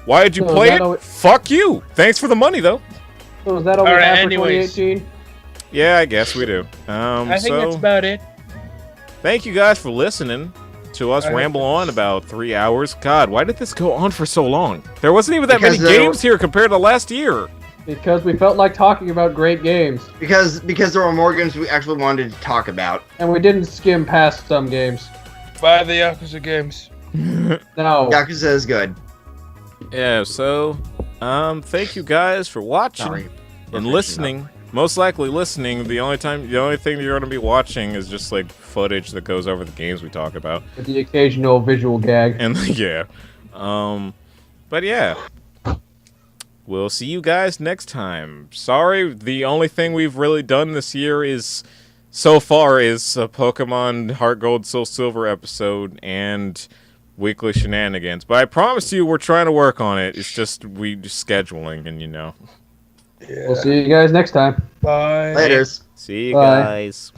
Why did you So play that it? Fuck you. Thanks for the money, though. So is that all we Alright, have for anyways. 2018? Yeah, I guess we do. I think so that's about it. thank you guys for listening to us ramble on about 3 hours. God, why did this go on for so long? There wasn't even that Because many games here compared to last year. Because we felt like talking about great games. Because there were more games we actually wanted to talk about. And we didn't skim past some games. Buy the Yakuza games. No. Yakuza is good. Yeah, so thank you guys for watching Sorry. and listening. Most likely listening. The only thing you're going to be watching is just like footage that goes over the games we talk about. With the occasional visual gag. And yeah. But yeah. We'll see you guys next time. Sorry, the only thing we've really done this year so far is a Pokemon Heart Gold Soul Silver episode and weekly shenanigans. But I promise you we're trying to work on it. It's just scheduling and We'll see you guys next time. Bye. Laters. See you Bye. guys.